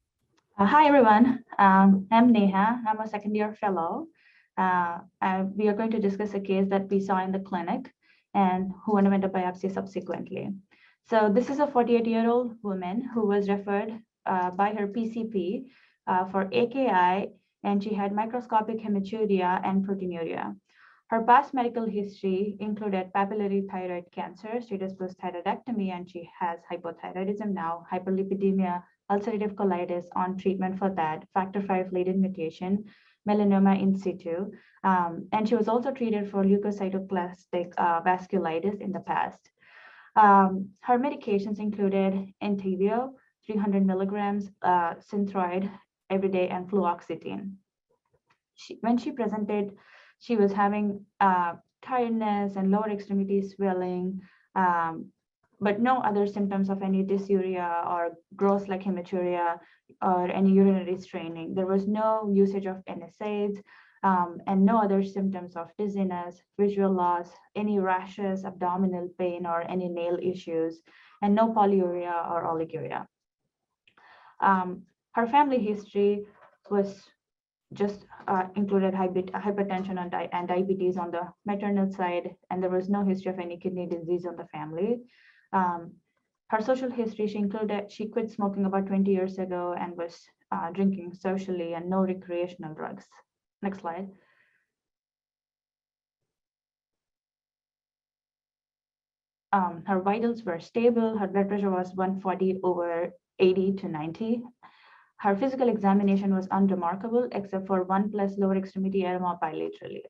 Hi, everyone. I'm Neha. I'm a second-year fellow. We are going to discuss a case that we saw in the clinic and who underwent a biopsy subsequently. So this is a 48-year-old woman who was referred by her PCP for AKI, and she had microscopic hematuria and proteinuria. Her past medical history included papillary thyroid cancer, status post-thyroidectomy, and she has hypothyroidism now, hyperlipidemia, ulcerative colitis on treatment for that, factor V latent mutation, melanoma in situ, and she was also treated for leukocytoclastic vasculitis in the past. Her medications included Entyvio, 300 milligrams Synthroid every day and fluoxetine. When she presented, she was having tiredness and lower extremity swelling, but no other symptoms of any dysuria or gross like hematuria or any urinary straining. There was no usage of Nsaids and no other symptoms of dizziness, visual loss, any rashes, abdominal pain, or any nail issues, and no polyuria or oliguria. Her family history was just included hypertension and diabetes on the maternal side, and there was no history of any kidney disease on the family. Her social history, she quit smoking about 20 years ago and was drinking socially and no recreational drugs. Next slide. Her vitals were stable. Her blood pressure was 140/80 to 90. Her physical examination was unremarkable, except for 1+ lower extremity edema bilaterally.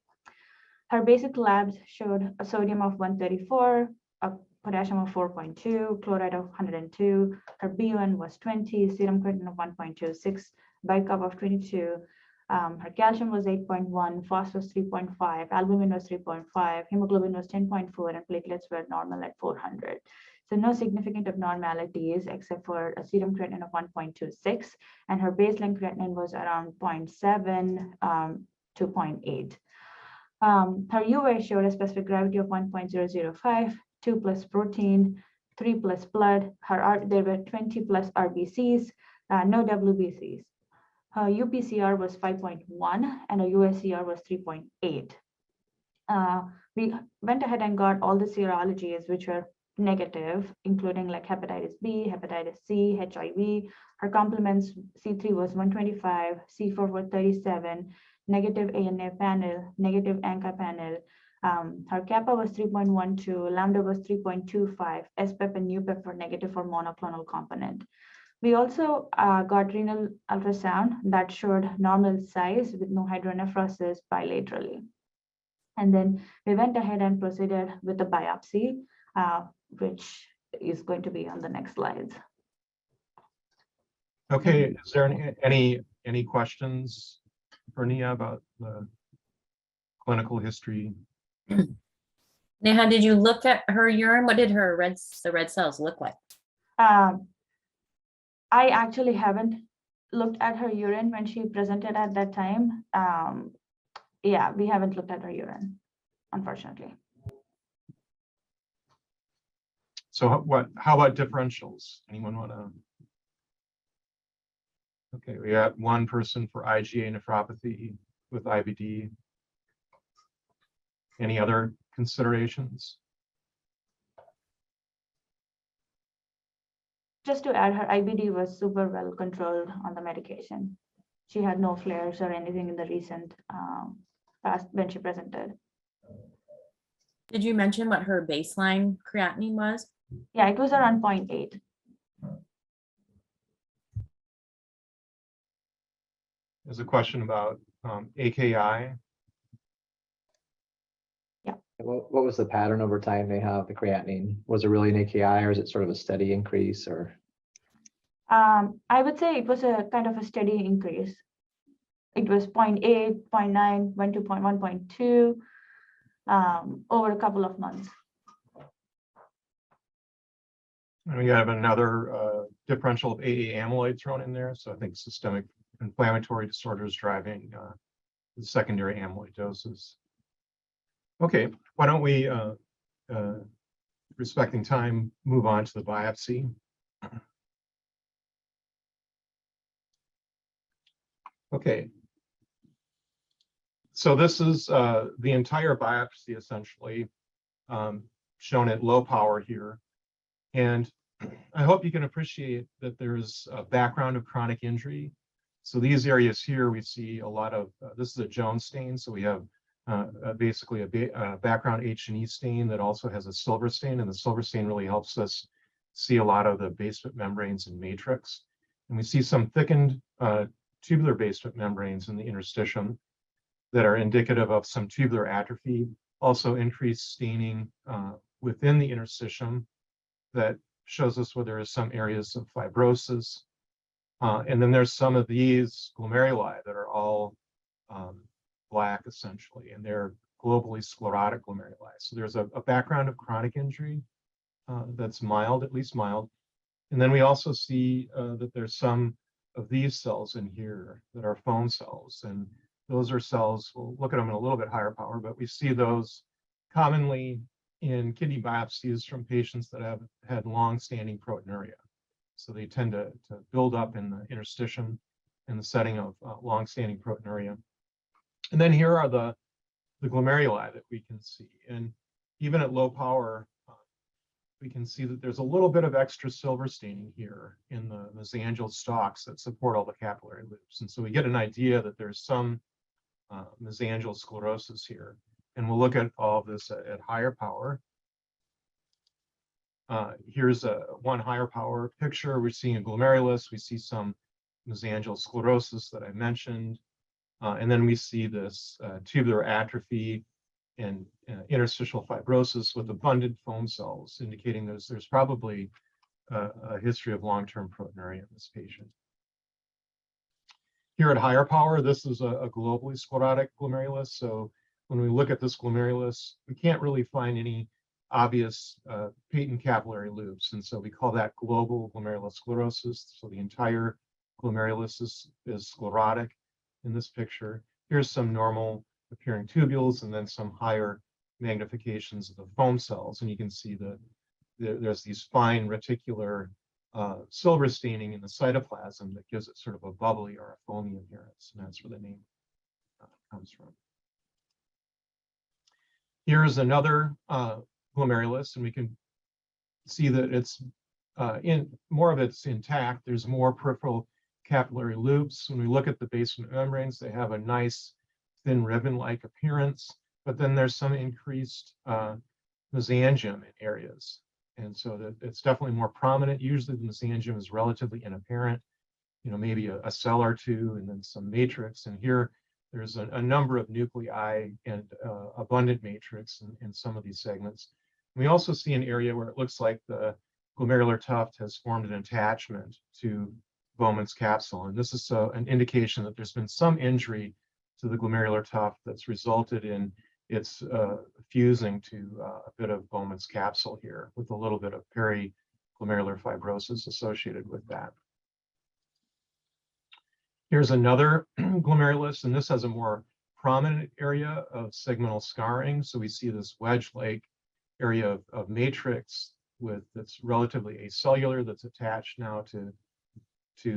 Her basic labs showed a sodium of 134, a potassium of 4.2, chloride of 102. Her BUN was 20, serum creatinine of 1.26, bicarb of 22. Her calcium was 8.1, phosphorus 3.5, albumin was 3.5, hemoglobin was 10.4, and platelets were normal at 400. So no significant abnormalities except for a serum creatinine of 1.26, and her baseline creatinine was around 0.7 to 0.8. Her UA showed a specific gravity of 1.005, 2+ protein, 3+ blood. There were 20+ RBCs, no WBCs. Her UPCR was 5.1 and her UACR was 3.8. We went ahead and got all the serologies which were negative, including like hepatitis B, hepatitis C, HIV. Her complements, C3 was 125, C4 was 37, negative ANA panel, negative ANCA panel. Her kappa was 3.12, lambda was 3.25, SPEP and UPEP were negative for monoclonal component. We also got renal ultrasound that showed normal size with no hydronephrosis bilaterally. And then we went ahead and proceeded with the biopsy, which is going to be on the next slides. Okay, is there any questions for Nia about the clinical history? Neha, did you look at her urine? What did the red cells look like? I actually haven't looked at her urine when she presented at that time. Yeah, we haven't looked at her urine, unfortunately. So how about differentials? Anyone want to? Okay, we got one person for IgA nephropathy with IBD. Any other considerations? Just to add, her IBD was super well controlled on the medication. She had no flares or anything in the recent past when she presented. Did you mention what her baseline creatinine was? Yeah, it was around 0.8. There's a question about AKI. Yeah. What was the pattern over time they have the creatinine? Was it really an AKI or is it sort of a steady increase or? I would say it was a kind of a steady increase. It was 0.8, 0.9, went to 1.2 over a couple of months. And we have another differential of AA amyloid thrown in there. So I think systemic inflammatory disorders driving the secondary amyloidosis. Okay, why don't we, respecting time, move on to the biopsy. Okay. So this is the entire biopsy essentially shown at low power here. And I hope you can appreciate that there's a background of chronic injury. So these areas here, we see a lot of, this is a Jones stain. So we have basically a background H&E stain that also has a silver stain, and the silver stain really helps us see a lot of the basement membranes and matrix. And we see some thickened tubular basement membranes in the interstitium that are indicative of some tubular atrophy, also increased staining within the interstitium that shows us where there are some areas of fibrosis. And then there's some of these glomeruli that are all black essentially, and they're globally sclerotic glomeruli. So there's a background of chronic injury that's mild, at least mild. And then we also see that there's some of these cells in here that are foam cells. And those are cells, we'll look at them in a little bit higher power, but we see those commonly in kidney biopsies from patients that have had long-standing proteinuria. So they tend to build up in the interstitium in the setting of long-standing proteinuria. And then here are the glomeruli that we can see. And even at low power, we can see that there's a little bit of extra silver staining here in the mesangial stalks that support all the capillary loops. And so we get an idea that there's some mesangial sclerosis here. And we'll look at all of this at higher power. Here's one higher power picture. We're seeing a glomerulus. We see some mesangial sclerosis that I mentioned. And then we see this tubular atrophy and interstitial fibrosis with abundant foam cells, indicating there's probably a history of long-term proteinuria in this patient. Here at higher power, this is a globally sclerotic glomerulus. So when we look at this glomerulus, we can't really find any obvious patent capillary loops. And so we call that global glomerulosclerosis. So the entire glomerulus is sclerotic in this picture. Here's some normal appearing tubules and then some higher magnifications of the foam cells. And you can see that there's these fine reticular silver staining in the cytoplasm that gives it sort of a bubbly or a foamy appearance. And that's where the name comes from. Here's another glomerulus, and we can see that it's more of it's intact. There's more peripheral capillary loops. When we look at the basement membranes, they have a nice thin ribbon-like appearance, but then there's some increased mesangium in areas. And so that it's definitely more prominent. Usually the mesangium is relatively inapparent, maybe a cell or two and then some matrix. And here there's a number of nuclei and abundant matrix in some of these segments. We also see an area where it looks like the glomerular tuft has formed an attachment to Bowman's capsule. And this is an indication that there's been some injury to the glomerular tuft that's resulted in its fusing to a bit of Bowman's capsule here with a little bit of periglomerular fibrosis associated with that. Here's another glomerulus, and this has a more prominent area of segmental scarring. So we see this wedge-like area of matrix that's relatively acellular that's attached now to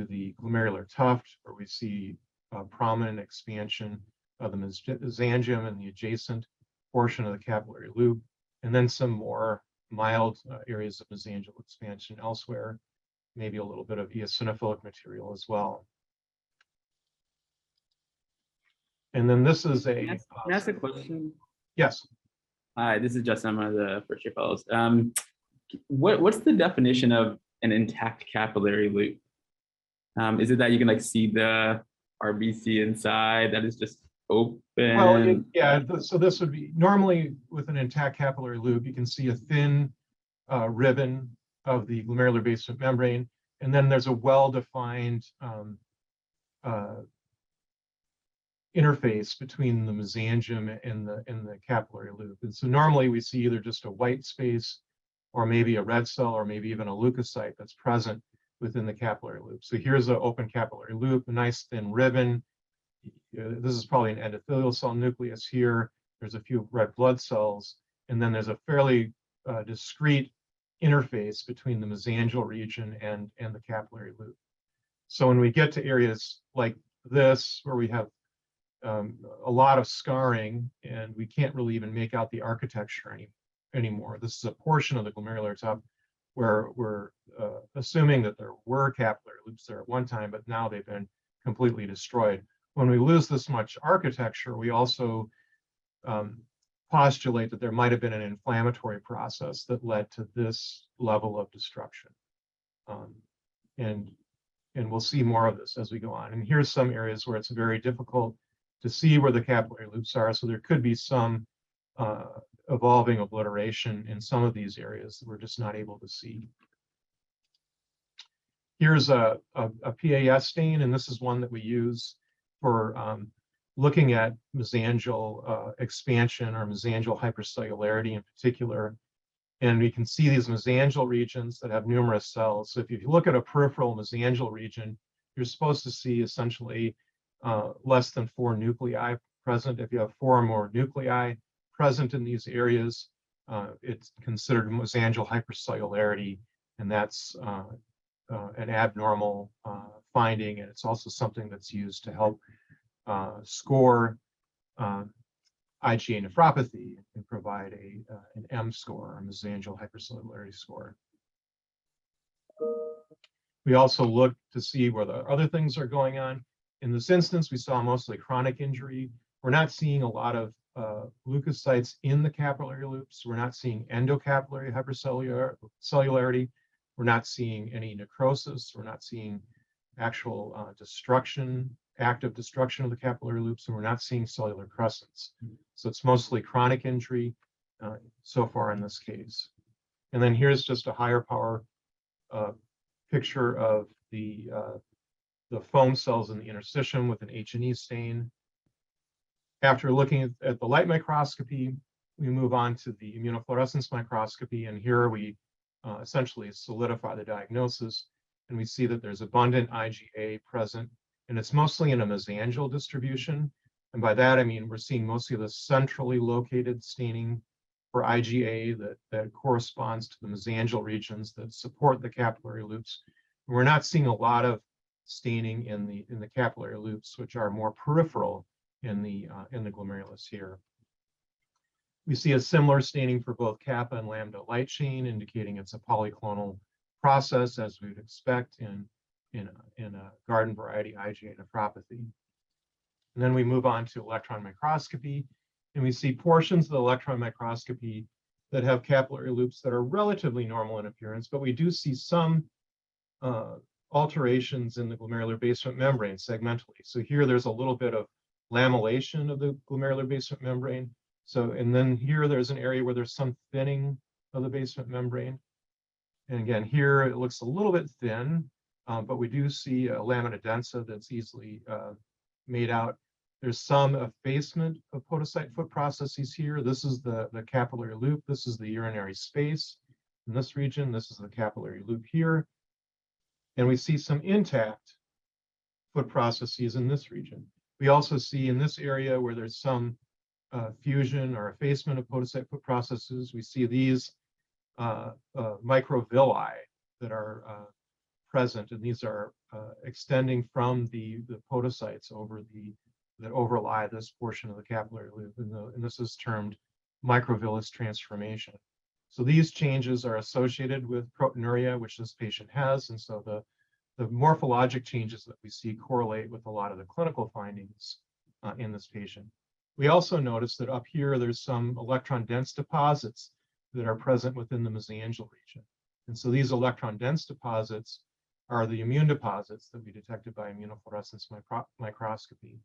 the glomerular tuft, where we see a prominent expansion of the mesangium and the adjacent portion of the capillary loop, and then some more mild areas of mesangial expansion elsewhere, maybe a little bit of eosinophilic material as well. And then this is a... Can I ask a question? Yes. Hi, this is Justin. I'm one of the first year fellows. What's the definition of an intact capillary loop? Is it that you can see the RBC inside that is just open? Well, yeah, so this would be normally with an intact capillary loop, you can see a thin ribbon of the glomerular basement membrane, and then there's a well-defined interface between the mesangium and the capillary loop. And so normally we see either just a white space or maybe a red cell or maybe even a leukocyte that's present within the capillary loop. So here's an open capillary loop, a nice thin ribbon. This is probably an endothelial cell nucleus here. There's a few red blood cells, and then there's a fairly discrete interface between the mesangial region and the capillary loop. So when we get to areas like this, where we have a lot of scarring and we can't really even make out the architecture anymore. This is a portion of the glomerular tuft where we're assuming that there were capillary loops there at one time, but now they've been completely destroyed. When we lose this much architecture, we also postulate that there might have been an inflammatory process that led to this level of destruction. And we'll see more of this as we go on. And here's some areas where it's very difficult to see where the capillary loops are. So there could be some evolving obliteration in some of these areas that we're just not able to see. Here's a PAS stain, and this is one that we use for looking at mesangial expansion or mesangial hypercellularity in particular. And we can see these mesangial regions that have numerous cells. So if you look at a peripheral mesangial region, you're supposed to see essentially less than 4 nuclei present. If you have 4 or more nuclei present in these areas, it's considered mesangial hypercellularity, and that's an abnormal finding, and it's also something that's used to help score IgA nephropathy and provide an M score, a mesangial hypercellularity score. We also look to see whether other things are going on. In this instance, we saw mostly chronic injury. We're not seeing a lot of leukocytes in the capillary loops. We're not seeing endocapillary hypercellularity. We're not seeing any necrosis. We're not seeing actual destruction, active destruction of the capillary loops, and we're not seeing cellular crescents. So it's mostly chronic injury so far in this case. And then here's just a higher power picture of the foam cells in the interstitium with an H&E stain. After looking at the light microscopy, we move on to the immunofluorescence microscopy, and here we essentially solidify the diagnosis, and we see that there's abundant IgA present, and it's mostly in a mesangial distribution. And by that, I mean we're seeing mostly the centrally located staining for IgA that corresponds to the mesangial regions that support the capillary loops. And we're not seeing a lot of staining in the capillary loops, which are more peripheral in the glomerulus here. We see a similar staining for both kappa and lambda light chain, indicating it's a polyclonal process, as we would expect in a garden variety IgA nephropathy. And then we move on to electron microscopy, and we see portions of the electron microscopy that have capillary loops that are relatively normal in appearance, but we do see some alterations in the glomerular basement membrane segmentally. So here there's a little bit of lamellation of the glomerular basement membrane. So, and then here there's an area where there's some thinning of the basement membrane. And again, here it looks a little bit thin, but we do see a lamina densa that's easily made out. There's some effacement of podocyte foot processes here. This is the capillary loop. This is the urinary space in this region. This is the capillary loop here. And we see some intact foot processes in this region. We also see in this area where there's some fusion or effacement of podocyte foot processes, we see these microvilli that are present, and these are extending from the podocytes over that overlie this portion of the capillary loop, and this is termed microvillus transformation. So these changes are associated with proteinuria, which this patient has, and so the morphologic changes that we see correlate with a lot of the clinical findings in this patient. We also notice that up here there's some electron dense deposits that are present within the mesangial region. And so these electron dense deposits are the immune deposits that we detected by immunofluorescence microscopy.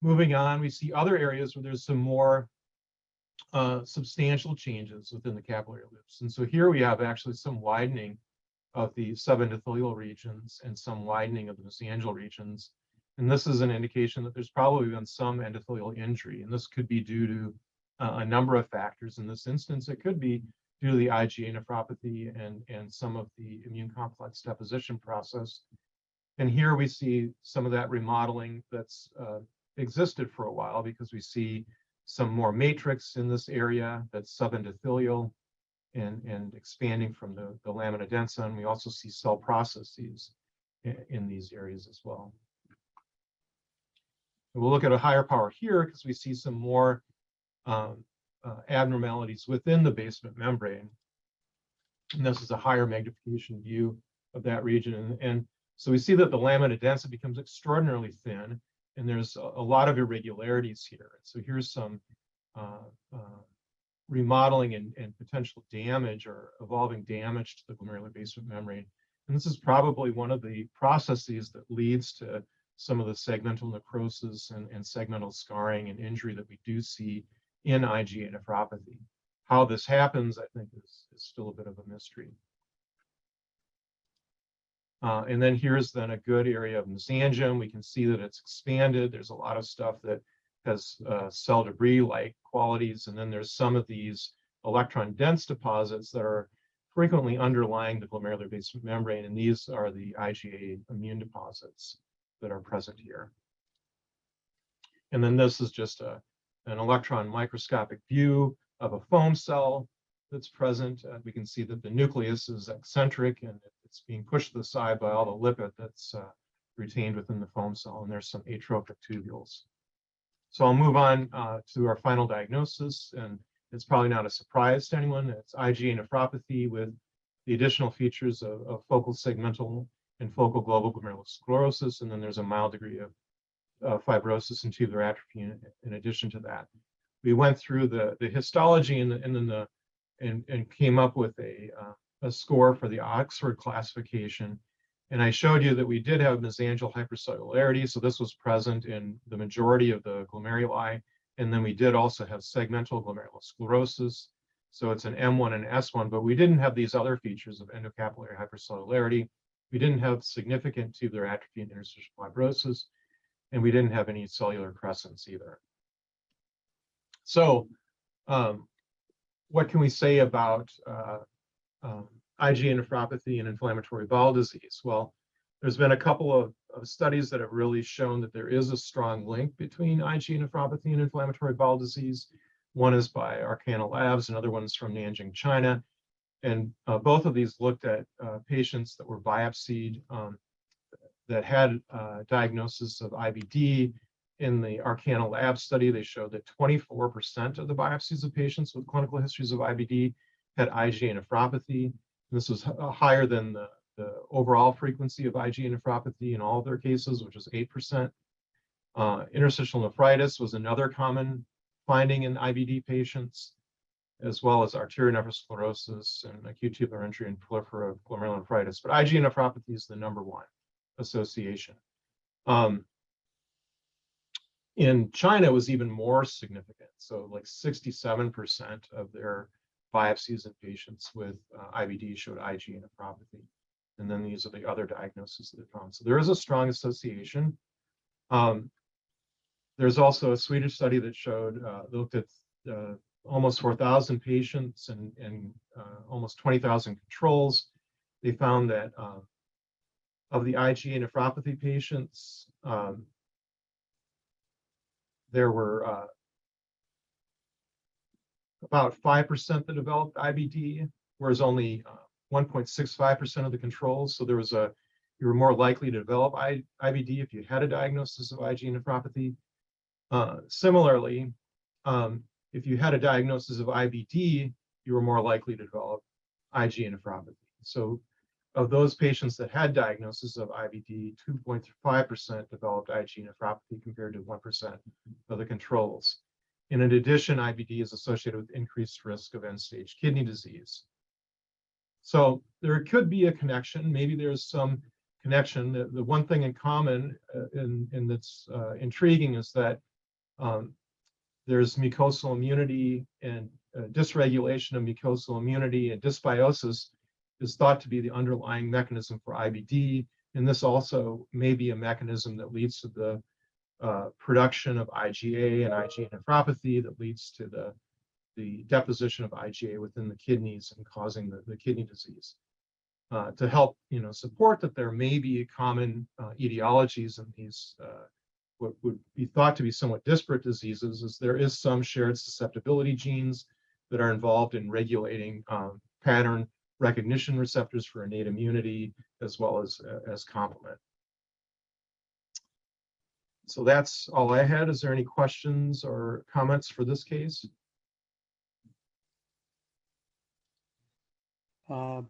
Moving on, we see other areas where there's some more substantial changes within the capillary loops. And so here we have actually some widening of the subendothelial regions and some widening of the mesangial regions. And this is an indication that there's probably been some endothelial injury. And this could be due to a number of factors. In this instance, it could be due to the IgA nephropathy and some of the immune complex deposition process. And here we see some of that remodeling that's existed for a while, because we see some more matrix in this area that's subendothelial and expanding from the lamina densa. And we also see cell processes in these areas as well. We'll look at a higher power here because we see some more abnormalities within the basement membrane. And this is a higher magnification view of that region. And so we see that the lamina densa becomes extraordinarily thin, and there's a lot of irregularities here. So here's some remodeling and potential damage or evolving damage to the glomerular basement membrane. And this is probably one of the processes that leads to some of the segmental necrosis and segmental scarring and injury that we do see in IgA nephropathy. How this happens, I think, is still a bit of a mystery. And then here's then a good area of mesangium. We can see that it's expanded. There's a lot of stuff that has cell debris-like qualities. And then there's some of these electron-dense deposits that are frequently underlying the glomerular basement membrane. And these are the IgA immune deposits that are present here. And then this is just an electron microscopic view of a foam cell that's present. We can see that the nucleus is eccentric and it's being pushed to the side by all the lipid that's retained within the foam cell, and there's some atrophic tubules. So I'll move on to our final diagnosis, and it's probably not a surprise to anyone. It's IgA nephropathy with the additional features of focal segmental and focal global glomerular sclerosis, and then there's a mild degree of fibrosis and tubular atrophy in addition to that. We went through the histology and came up with a score for the Oxford classification. And I showed you that we did have mesangial hypercellularity. So this was present in the majority of the glomeruli. And then we did also have segmental glomerular sclerosis. So it's an M1 and S1, but we didn't have these other features of endocapillary hypercellularity. We didn't have significant tubular atrophy and interstitial fibrosis, and we didn't have any cellular crescents either. So what can we say about IgA nephropathy and inflammatory bowel disease? Well, there's been a couple of studies that have really shown that there is a strong link between IgA nephropathy and inflammatory bowel disease. One is by Arcana Labs, another one is from Nanjing, China. And both of these looked at patients that were biopsied that had diagnosis of IBD. In the Arcana Lab study, they showed that 24% of the biopsies of patients with clinical histories of IBD had IgA nephropathy. And this was higher than the overall frequency of IgA nephropathy in all of their cases, which was 8%. Interstitial nephritis was another common finding in IBD patients, as well as arterial nephrosclerosis and acute tubular injury and proliferative glomerular nephritis. But IgA nephropathy is the #1 association. In China, it was even more significant. So like 67% of their biopsies in patients with IBD showed IgA nephropathy. And then these are the other diagnoses that they found. So there is a strong association. There's also a Swedish study that showed, looked at almost 4,000 patients and almost 20,000 controls. They found that of the IgA nephropathy patients, there were about 5% that developed IBD, whereas only 1.65% of the controls. So there was you were more likely to develop IBD if you had a diagnosis of IgA nephropathy. Similarly, if you had a diagnosis of IBD, you were more likely to develop IgA nephropathy. So of those patients that had diagnosis of IBD, 2.5% developed IgA nephropathy compared to 1% of the controls. And in addition, IBD is associated with increased risk of end-stage kidney disease. So there could be a connection. Maybe there's some connection. The one thing in common and that's intriguing is that there's mucosal immunity and dysregulation of mucosal immunity, and dysbiosis is thought to be the underlying mechanism for IBD. And this also may be a mechanism that leads to the production of IgA and IgA nephropathy that leads to the deposition of IgA within the kidneys and causing the kidney disease. To help support that there may be common etiologies in these what would be thought to be somewhat disparate diseases, is there is some shared susceptibility genes that are involved in regulating pattern recognition receptors for innate immunity, as well as complement. So that's all I had. Is there any questions or comments for this case? I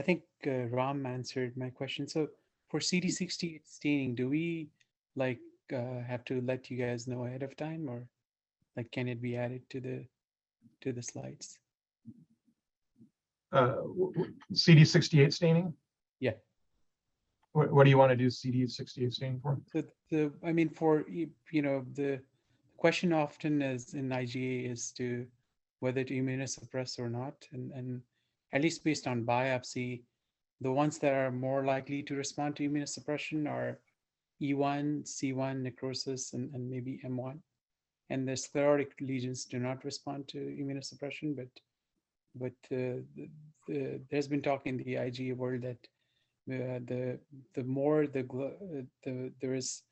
think Ram answered my question. So for Cd68 staining, do we have to let you guys know ahead of time, or can it be added to the slides? CD68 staining? Yeah. What do you want to do CD68 staining for? So the question often is in IgA is to whether to immunosuppress or not, and at least based on biopsy, the ones that are more likely to respond to immunosuppression are E1, C1, necrosis, and maybe M1. And the sclerotic lesions do not respond to immunosuppression, but there's been talk in the IgA world that the more there is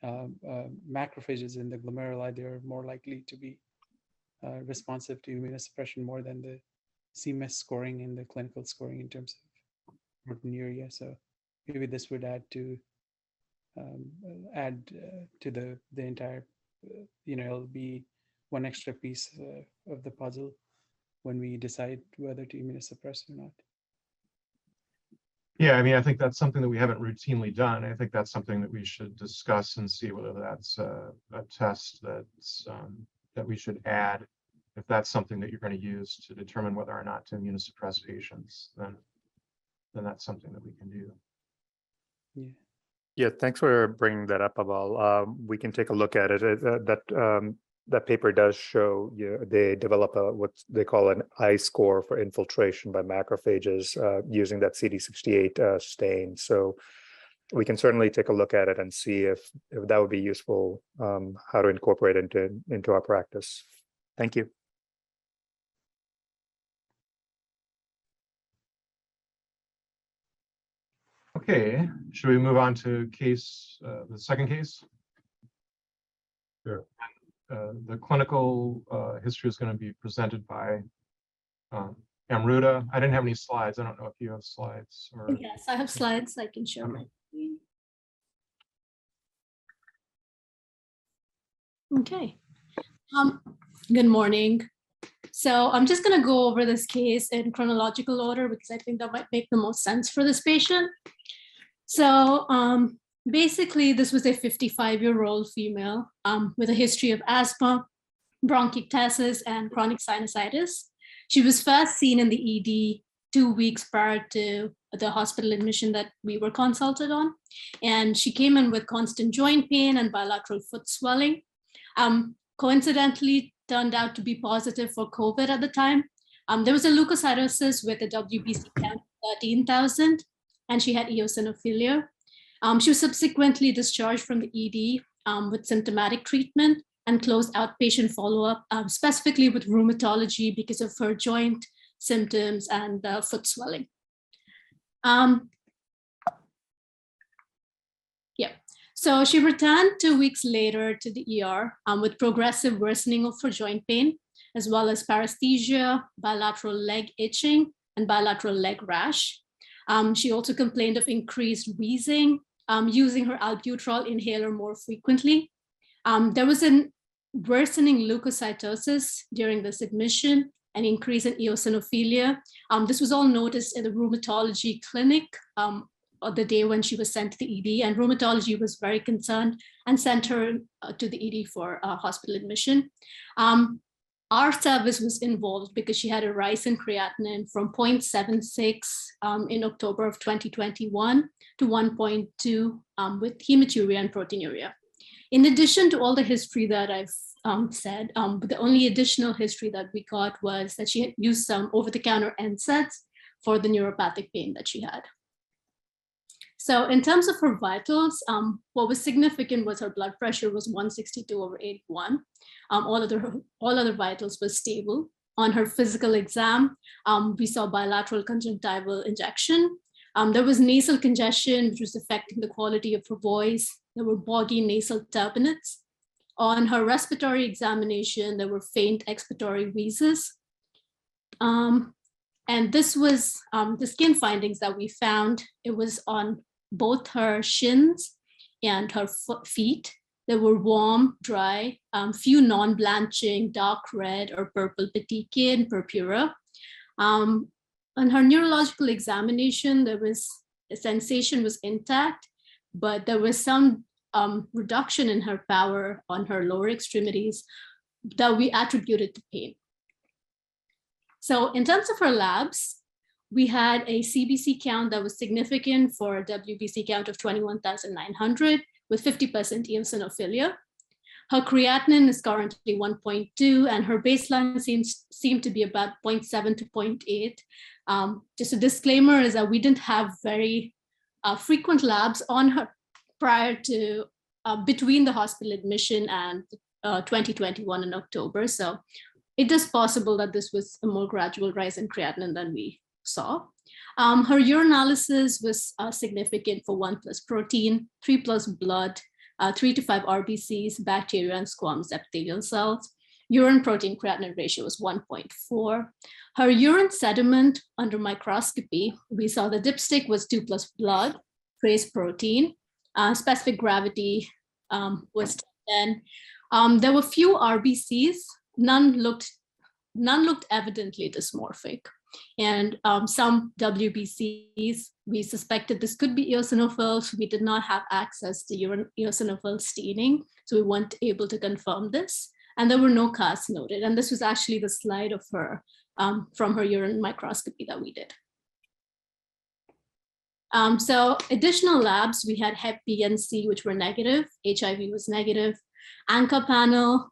macrophages in the glomeruli, they're more likely to be responsive to immunosuppression more than the CMS scoring and the clinical scoring in terms of proteinuria. So maybe this would add to the entire, it'll be one extra piece of the puzzle when we decide whether to immunosuppress or not. Yeah, I mean, I think that's something that we haven't routinely done. I think that's something that we should discuss and see whether that's a test that's that we should add. If that's something that you're going to use to determine whether or not to immunosuppress patients, then that's something that we can do. Yeah. Yeah, thanks for bringing that up, Amal. We can take a look at it. That paper does show they develop what they call an I-score for infiltration by macrophages using that CD68 stain. So we can certainly take a look at it and see if that would be useful, how to incorporate it into our practice. Thank you. Okay, should we move on to the second case? Sure. The clinical history is going to be presented by Amruta. I didn't have any slides. I don't know if you have slides. Or... Yes, I have slides. I can share my screen. Okay. Good morning. So I'm just going to go over this case in chronological order because I think that might make the most sense for this patient. So basically, this was a 55-year-old female with a history of asthma, bronchiectasis, and chronic sinusitis. She was first seen in the ED 2 weeks prior to the hospital admission that we were consulted on. And she came in with constant joint pain and bilateral foot swelling. Coincidentally, turned out to be positive for COVID at the time. There was a leukocytosis with a WBC count of 13,000, and she had eosinophilia. She was subsequently discharged from the ED with symptomatic treatment and closed outpatient follow-up, specifically with rheumatology because of her joint symptoms and foot swelling. So she returned 2 weeks later to the ER with progressive worsening of her joint pain, as well as paresthesia, bilateral leg itching, and bilateral leg rash. She also complained of increased wheezing, using her albuterol inhaler more frequently. There was a worsening leukocytosis during this admission, an increase in eosinophilia. This was all noticed in the rheumatology clinic the day when she was sent to the ED, and rheumatology was very concerned and sent her to the ED for hospital admission. Our service was involved because she had a rise in creatinine from 0.76 in October of 2021 to 1.2 with hematuria and proteinuria. In addition to all the history that I've said, but the only additional history that we got was that she had used some over-the-counter Nsaids for the neuropathic pain that she had. So in terms of her vitals, what was significant was her blood pressure was 162/81. All other vitals were stable. On her physical exam, we saw bilateral conjunctival injection. There was nasal congestion, which was affecting the quality of her voice. There were boggy nasal turbinates. On her respiratory examination, there were faint expiratory wheezes. And this was the skin findings that we found. It was on both her shins and her feet. They were warm, dry, few non-blanching, dark red or purple petechiae and purpura. On her neurological examination, there was a sensation was intact, but there was some reduction in her power on her lower extremities that we attributed to pain. So in terms of her labs, we had a CBC count that was significant for a WBC count of 21,900 with 50% eosinophilia. Her creatinine is currently 1.2, and her baseline seemed to be about 0.7 to 0.8. Just a disclaimer is that we didn't have very frequent labs on her prior to between the hospital admission and 2021 in October. So it is possible that this was a more gradual rise in creatinine than we saw. Her urinalysis was significant for 1+ protein, 3+ blood, 3 to 5 RBCs, bacteria, and squamous epithelial cells. Urine protein creatinine ratio was 1.4. Her urine sediment under microscopy, we saw the dipstick was 2+ blood, trace protein, specific gravity was 10. There were few RBCs, none looked evidently dysmorphic. And some WBCs, we suspected this could be eosinophils. We did not have access to urine eosinophil staining, so we weren't able to confirm this. And there were no casts noted. And this was actually the slide of her from her urine microscopy that we did. So additional labs, we had Hep B and C, which were negative. HIV was negative. ANCA panel,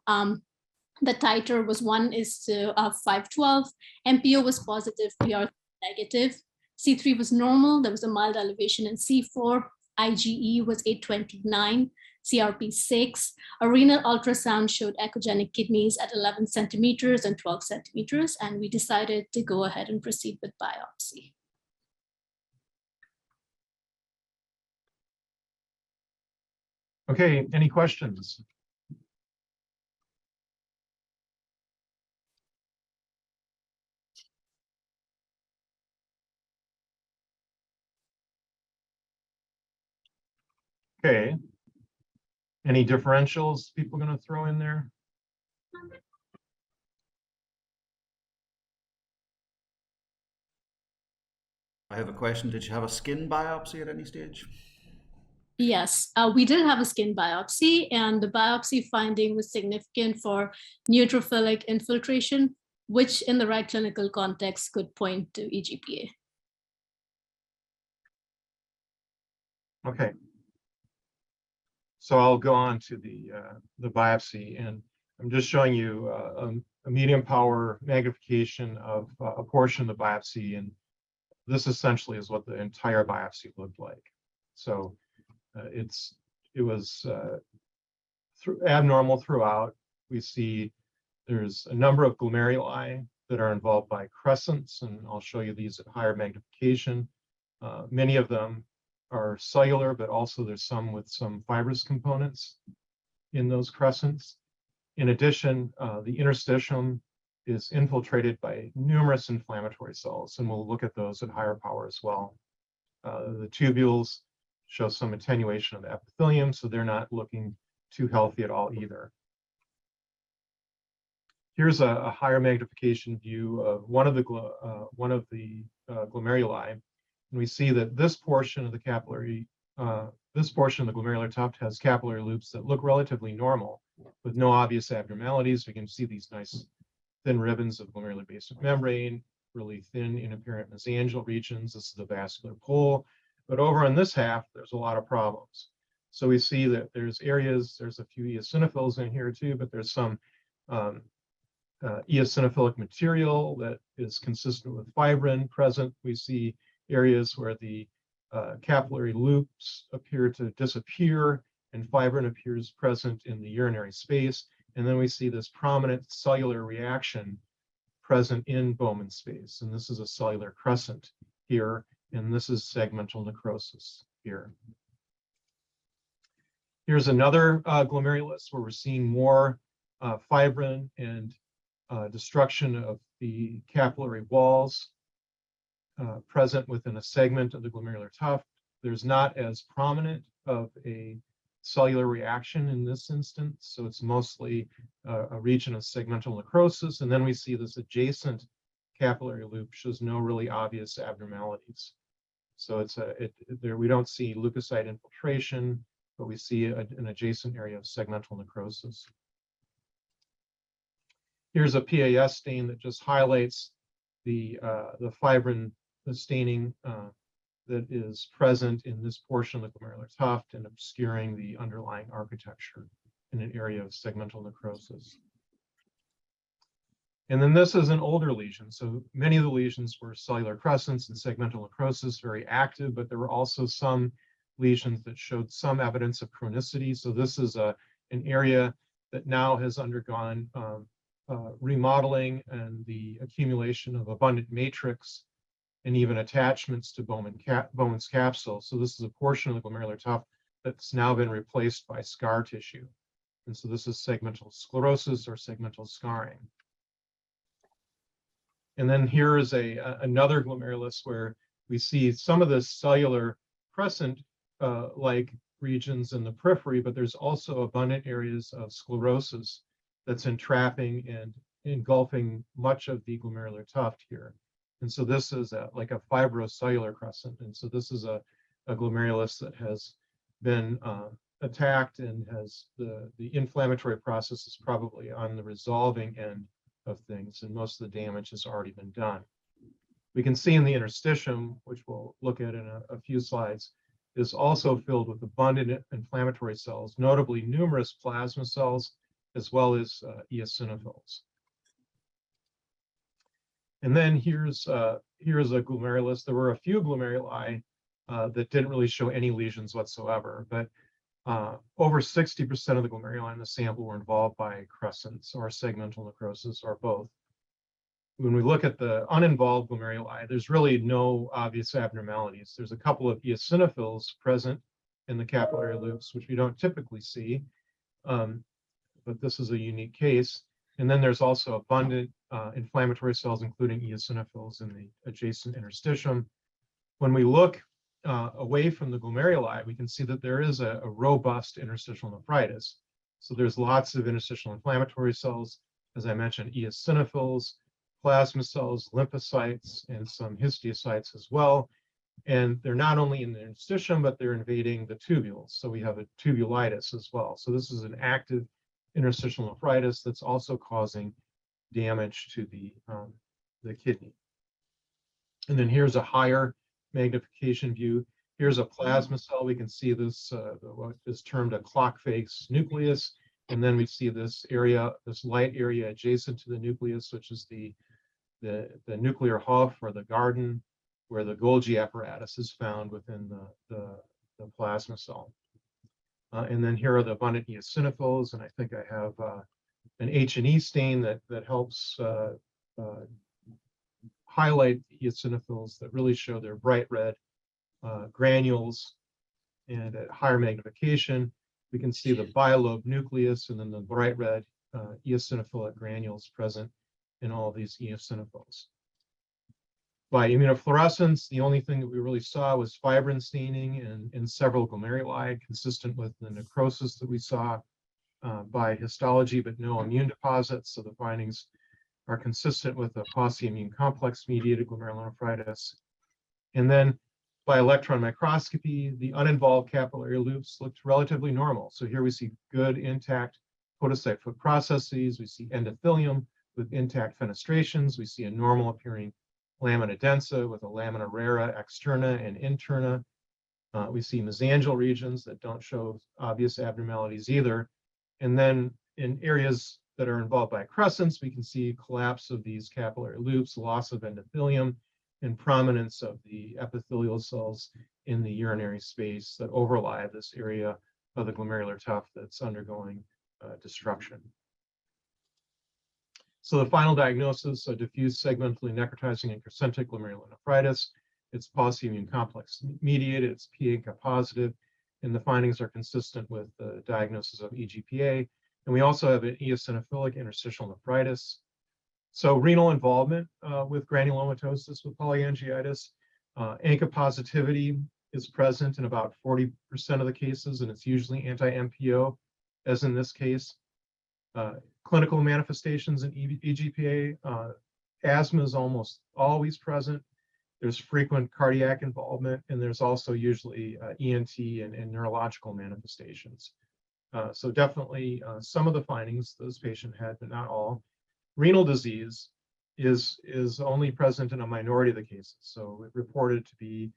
the titer was 1:512. MPO was positive, PR negative. C3 was normal. There was a mild elevation in C4. IgE was 829. CRP 6. A renal ultrasound showed echogenic kidneys at 11 centimeters and 12 centimeters, and we decided to go ahead and proceed with biopsy. Okay, any questions? Okay. Any differentials people going to throw in there? I have a question. Did you have a skin biopsy at any stage? Yes, we did have a skin biopsy, and the biopsy finding was significant for neutrophilic infiltration, which in the right clinical context could point to EGPA. Okay. So I'll go on to the biopsy, and I'm just showing you a medium power magnification of a portion of the biopsy, and this essentially is what the entire biopsy looked like. So it was abnormal throughout. We see there's a number of glomeruli that are involved by crescents, and I'll show you these at higher magnification. Many of them are cellular, but also there's some with some fibrous components in those crescents. In addition, the interstitium is infiltrated by numerous inflammatory cells, and we'll look at those at higher power as well. The tubules show some attenuation of the epithelium, so they're not looking too healthy at all either. Here's a higher magnification view of one of the glomeruli, and we see that this portion of the capillary, this portion of the glomerular tuft has capillary loops that look relatively normal with no obvious abnormalities. We can see these nice thin ribbons of glomerular basement membrane, really thin inapparent mesangial regions. This is the vascular pole. But over in this half, there's a lot of problems. So we see that there's areas, there's a few eosinophils in here too, but there's some eosinophilic material that is consistent with fibrin present. We see areas where the capillary loops appear to disappear and fibrin appears present in the urinary space. And then we see this prominent cellular reaction present in Bowman space. And this is a cellular crescent here, and this is segmental necrosis here. Here's another glomerulus where we're seeing more fibrin and destruction of the capillary walls present within a segment of the glomerular tuft. There's not as prominent of a cellular reaction in this instance, so it's mostly a region of segmental necrosis. And then we see this adjacent capillary loop shows no really obvious abnormalities. So it's there we don't see leukocyte infiltration, but we see an adjacent area of segmental necrosis. Here's a PAS stain that just highlights the fibrin, the staining that is present in this portion of the glomerular tuft and obscuring the underlying architecture. in an area of segmental necrosis. And then this is an older lesion. So many of the lesions were cellular crescents and segmental necrosis, very active, but there were also some lesions that showed some evidence of chronicity. So this is an area that now has undergone remodeling and the accumulation of abundant matrix and even attachments to Bowman's capsule. So this is a portion of the glomerular tuft that's now been replaced by scar tissue. And so this is segmental sclerosis or segmental scarring. And then here is another glomerulus where we see some of the cellular crescent like regions in the periphery, but there's also abundant areas of sclerosis that's entrapping and engulfing much of the glomerular tuft here. And so this is like a fibrocellular crescent. And so this is a glomerulus that has been attacked and has the inflammatory process is probably on the resolving end of things, and most of the damage has already been done. We can see in the interstitium, which we'll look at in a few slides, is also filled with abundant inflammatory cells, notably numerous plasma cells, as well as eosinophils. And then here's a glomerulus. There were a few glomeruli that didn't really show any lesions whatsoever, but over 60% of the glomeruli in the sample were involved by crescents or segmental necrosis or both. When we look at the uninvolved glomeruli, there's really no obvious abnormalities. There's a couple of eosinophils present in the capillary loops, which we don't typically see, but this is a unique case. And then there's also abundant inflammatory cells, including eosinophils in the adjacent interstitium. When we look away from the glomeruli, we can see that there is a robust interstitial nephritis. So there's lots of interstitial inflammatory cells, as I mentioned, eosinophils, plasma cells, lymphocytes, and some histiocytes as well. And they're not only in the interstitium, but they're invading the tubules. So we have a tubulitis as well. So this is an active interstitial nephritis that's also causing damage to the kidney. And then here's a higher magnification view. Here's a plasma cell. We can see this, what is termed a clock face nucleus. And then we see this area, this light area adjacent to the nucleus, which is the nuclear hoof or the garden, where the Golgi apparatus is found within the plasma cell. And then here are the abundant eosinophils, and I think I have an H&E stain that helps highlight eosinophils that really show their bright red granules. And at higher magnification, we can see the bilobe nucleus and then the bright red eosinophilic granules present in all of these eosinophils. By immunofluorescence, the only thing that we really saw was fibrin staining in several glomeruli, consistent with the necrosis that we saw by histology, but no immune deposits. So the findings are consistent with a posse-immune complex mediated glomerulonephritis. And then by electron microscopy, the uninvolved capillary loops looked relatively normal. So here we see good intact podocyte foot processes. We see endothelium with intact fenestrations. We see a normal appearing lamina densa with a lamina rara externa and interna. We see mesangial regions that don't show obvious abnormalities either. And then in areas that are involved by crescents, we can see collapse of these capillary loops, loss of endothelium, and prominence of the epithelial cells in the urinary space that overlie this area of the glomerular tuft that's undergoing destruction. So the final diagnosis, a diffuse segmentally necrotizing and crescentic glomerulonephritis. It's posse-immune complex mediated, it's PANCA positive, and the findings are consistent with the diagnosis of EGPA. And we also have an eosinophilic interstitial nephritis. So renal involvement with granulomatosis with polyangiitis. ANCA positivity is present in about 40% of the cases, and it's usually anti-MPO, as in this case. Clinical manifestations in EGPA, asthma is almost always present. There's frequent cardiac involvement, and there's also usually ENT and neurological manifestations. So definitely some of the findings this patient had, but not all. Renal disease is only present in a minority of the cases. So it reported to be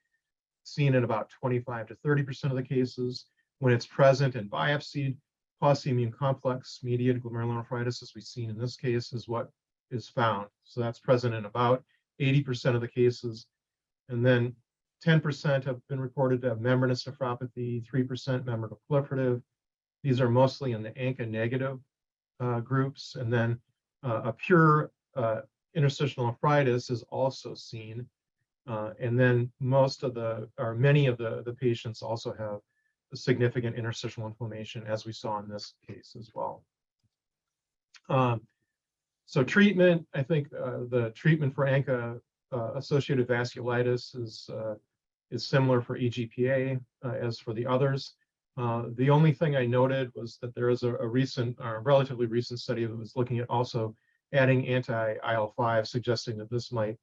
seen in about 25 to 30% of the cases. When it's present and biopsied, post-immune complex mediated glomerular nephritis, as we've seen in this case, is what is found. So that's present in about 80% of the cases. And then 10% have been reported to have membranous nephropathy, 3% membranoproliferative. These are mostly in the ANCA negative groups. And then a pure interstitial nephritis is also seen. And then many of the patients also have a significant interstitial inflammation, as we saw in this case as well. So treatment, I think the treatment for ANCA associated vasculitis is similar for EGPA as for the others. The only thing I noted was that there is a relatively recent study that was looking at also adding anti-IL-5, suggesting that this might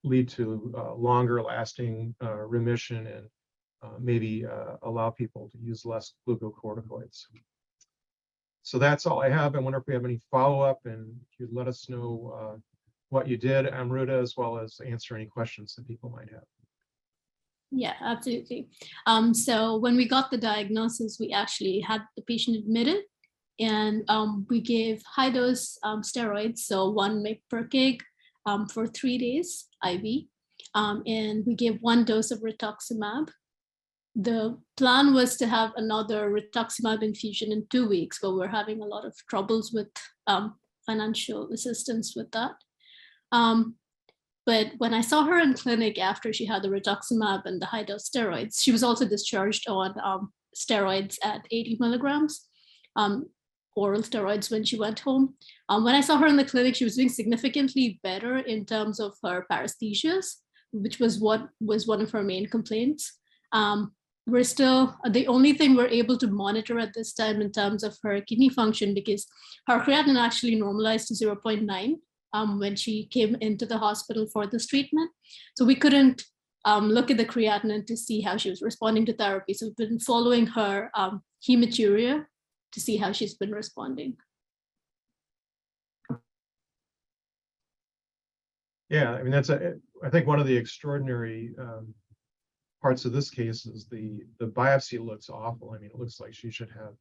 lead to longer lasting remission and maybe allow people to use less glucocorticoids. So that's all I have. I wonder if we have any follow-up, and if you'd let us know what you did, Amruta, as well as answer any questions that people might have. Yeah, absolutely. So when we got the diagnosis, we actually had the patient admitted, and we gave high dose steroids, so 1 mg per kg for 3 days IV, and we gave 1 dose of rituximab. The plan was to have another rituximab infusion in 2 weeks, but we're having a lot of troubles with financial assistance with that. But when I saw her in clinic after she had the rituximab and the high dose steroids, she was also discharged on steroids at 80 milligrams, oral steroids when she went home. When I saw her in the clinic, she was doing significantly better in terms of her paresthesias, which was what was one of her main complaints. We're still, the only thing we're able to monitor at this time in terms of her kidney function, because her creatinine actually normalized to 0.9 when she came into the hospital for this treatment. So we couldn't look at the creatinine to see how she was responding to therapy. So we've been following her hematuria to see how she's been responding. Yeah, I mean, I think one of the extraordinary parts of this case is the biopsy looks awful. I mean, it looks like she should have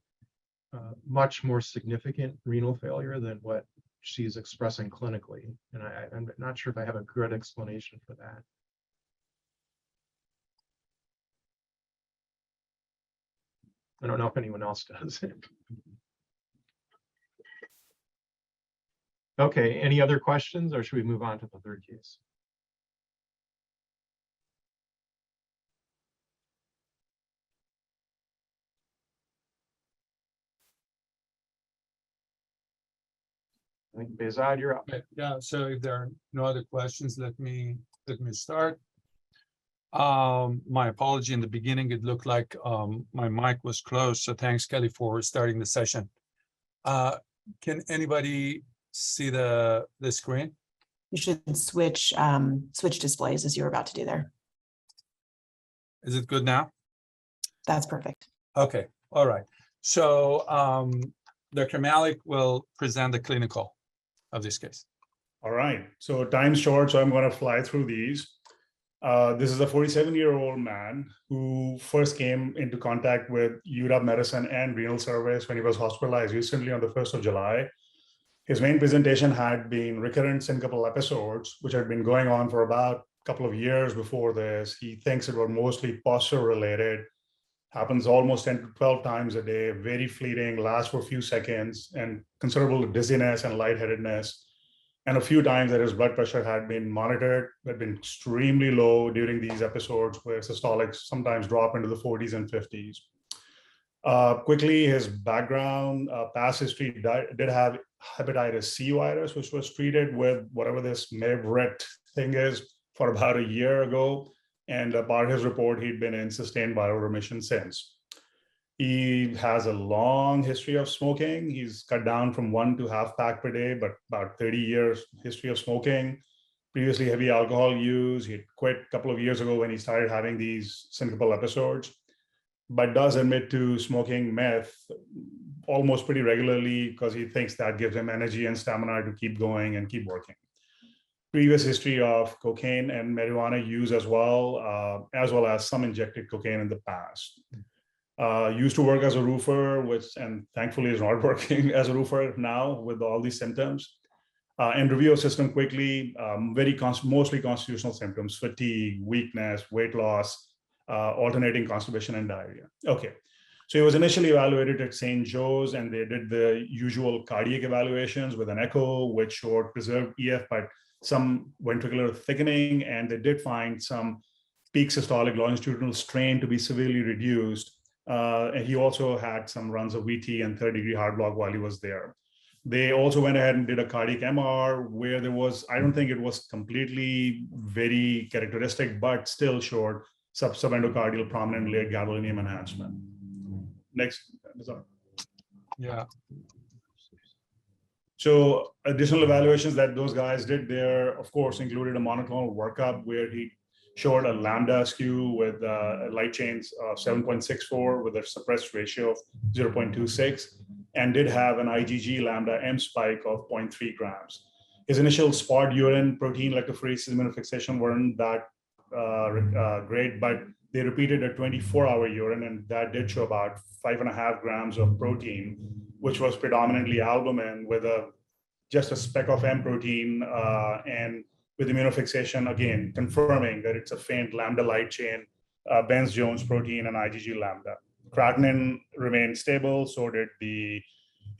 much more significant renal failure than what she's expressing clinically. And I'm not sure if I have a good explanation for that. I don't know if anyone else does. Okay, any other questions, or should we move on to the third case? I think Behzad, you're up. Yeah, so if there are no other questions, let me start. My apology in the beginning, it looked like my mic was closed, so thanks, Kelly, for starting the session. Can anybody see the screen? You should switch displays as you were about to do there. Is it good now? That's perfect. Okay, all right. So Dr. Malik will present the clinical of this case. All right, so time's short, so I'm going to fly through these. This is a 47-year-old man who first came into contact with UW Medicine and Renal Service when he was hospitalized recently on the 1st of July. His main presentation had been recurrent syncopal episodes, which had been going on for about a couple of years before this. He thinks it was mostly posture related, happens almost 10 to 12 times a day, very fleeting, lasts for a few seconds, and considerable dizziness and lightheadedness. And a few times that his blood pressure had been monitored, had been extremely low during these episodes where systolics sometimes drop into the 40s and 50s. Quickly, his background, past history did have hepatitis C virus, which was treated with whatever this Mevrit thing is for about a year ago. And part of his report, he'd been in sustained viral remission since. He has a long history of smoking. He's cut down from 1 to half pack per day, but about 30 years history of smoking. Previously heavy alcohol use. He quit a couple of years ago when he started having these syncopal episodes, but does admit to smoking meth almost pretty regularly because he thinks that gives him energy and stamina to keep going and keep working. Previous history of cocaine and marijuana use as well as some injected cocaine in the past. Used to work as a roofer, and thankfully is not working as a roofer now with all these symptoms. And review of system quickly, mostly constitutional symptoms: fatigue, weakness, weight loss, alternating constipation and diarrhea. Okay, so he was initially evaluated at St. Joe's, and they did the usual cardiac evaluations with an echo, which showed preserved EF, but some ventricular thickening, and they did find some peak systolic longitudinal strain to be severely reduced. And he also had some runs of VT and third-degree heart block while he was there. They also went ahead and did a cardiac MR where there was, I don't think it was completely very characteristic, but still showed subendocardial prominent layered gadolinium enhancement. Next. Yeah. So additional evaluations that those guys did there, of course, included a monoclonal workup where he showed a lambda skew with light chains of 7.64 with a suppressed ratio of 0.26, and did have an IgG lambda M spike of 0.3 grams. His initial spot urine protein electrophoresis immunofixation weren't that great, but they repeated a 24-hour urine, and that did show about 5.5 grams of protein, which was predominantly albumin with just a speck of M protein, and with immunofixation, again, confirming that it's a faint lambda light chain, Benz-Jones protein and IgG lambda. Creatinine remained stable, so did the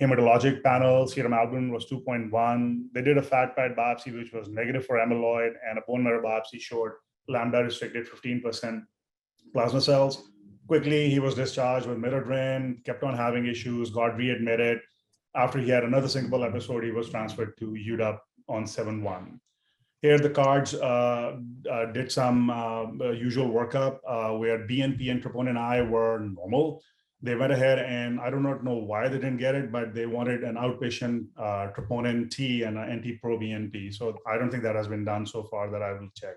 hematologic panel. Serum albumin was 2.1. They did a fat pad biopsy, which was negative for amyloid, and a bone marrow biopsy showed lambda restricted 15% plasma cells. Quickly, he was discharged with midodrine, kept on having issues, got readmitted. After he had another syncopal episode, he was transferred to UW on 7/1. Here, the cards did some usual workup where BNP and troponin I were normal. They went ahead, and I do not know why they didn't get it, but they wanted an outpatient troponin T and an NT-proBNP. So I don't think that has been done so far that I will check.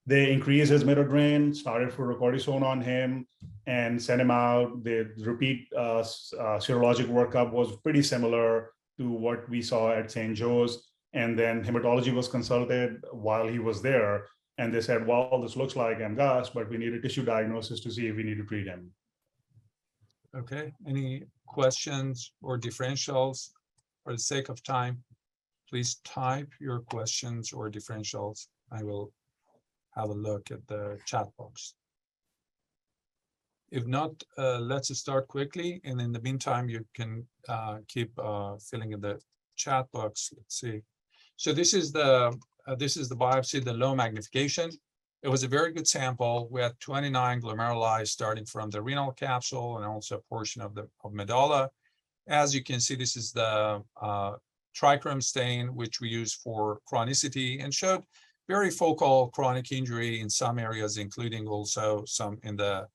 They increased his midodrine, started fluorocortisone on him, and sent him out. The repeat serologic workup was pretty similar to what we saw at St. Joe's. And then hematology was consulted while he was there. And they said, well, this looks like MGUS, but we need a tissue diagnosis to see if we need to treat him. Okay, any questions or differentials? For the sake of time, please type your questions or differentials. I will have a look at the chat box. If not, let's start quickly. And in the meantime, you can keep filling in the chat box. Let's see. So this is the biopsy, the low magnification. It was a very good sample. We had 29 glomeruli starting from the renal capsule and also a portion of the medulla. As you can see, this is the trichrome stain, which we use for chronicity, and showed very focal chronic injury in some areas, including also some in the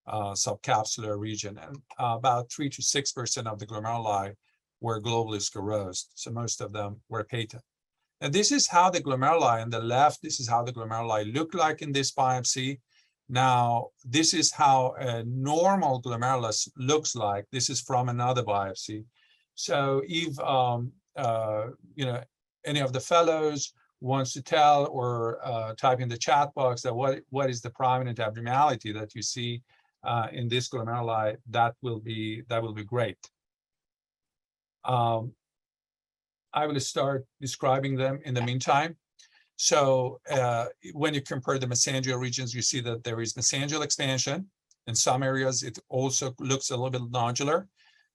subcapsular region. And about 3 to 6% of the glomeruli were globally sclerosed. So most of them were patent. And this is how the glomeruli on the left, this is how the glomeruli look like in this biopsy. Now, this is how a normal glomerulus looks like. This is from another biopsy. So if any of the fellows wants to tell or type in the chat box that what is the prominent abnormality that you see in this glomeruli, that will be great. I will start describing them in the meantime. So when you compare the mesangial regions, you see that there is mesangial expansion. In some areas, it also looks a little bit nodular.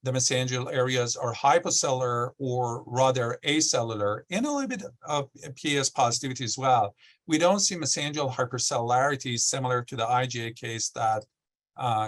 The mesangial areas are hypocellular or rather acellular, and a little bit of PS positivity as well. We don't see mesangial hypercellularity similar to the IgA case that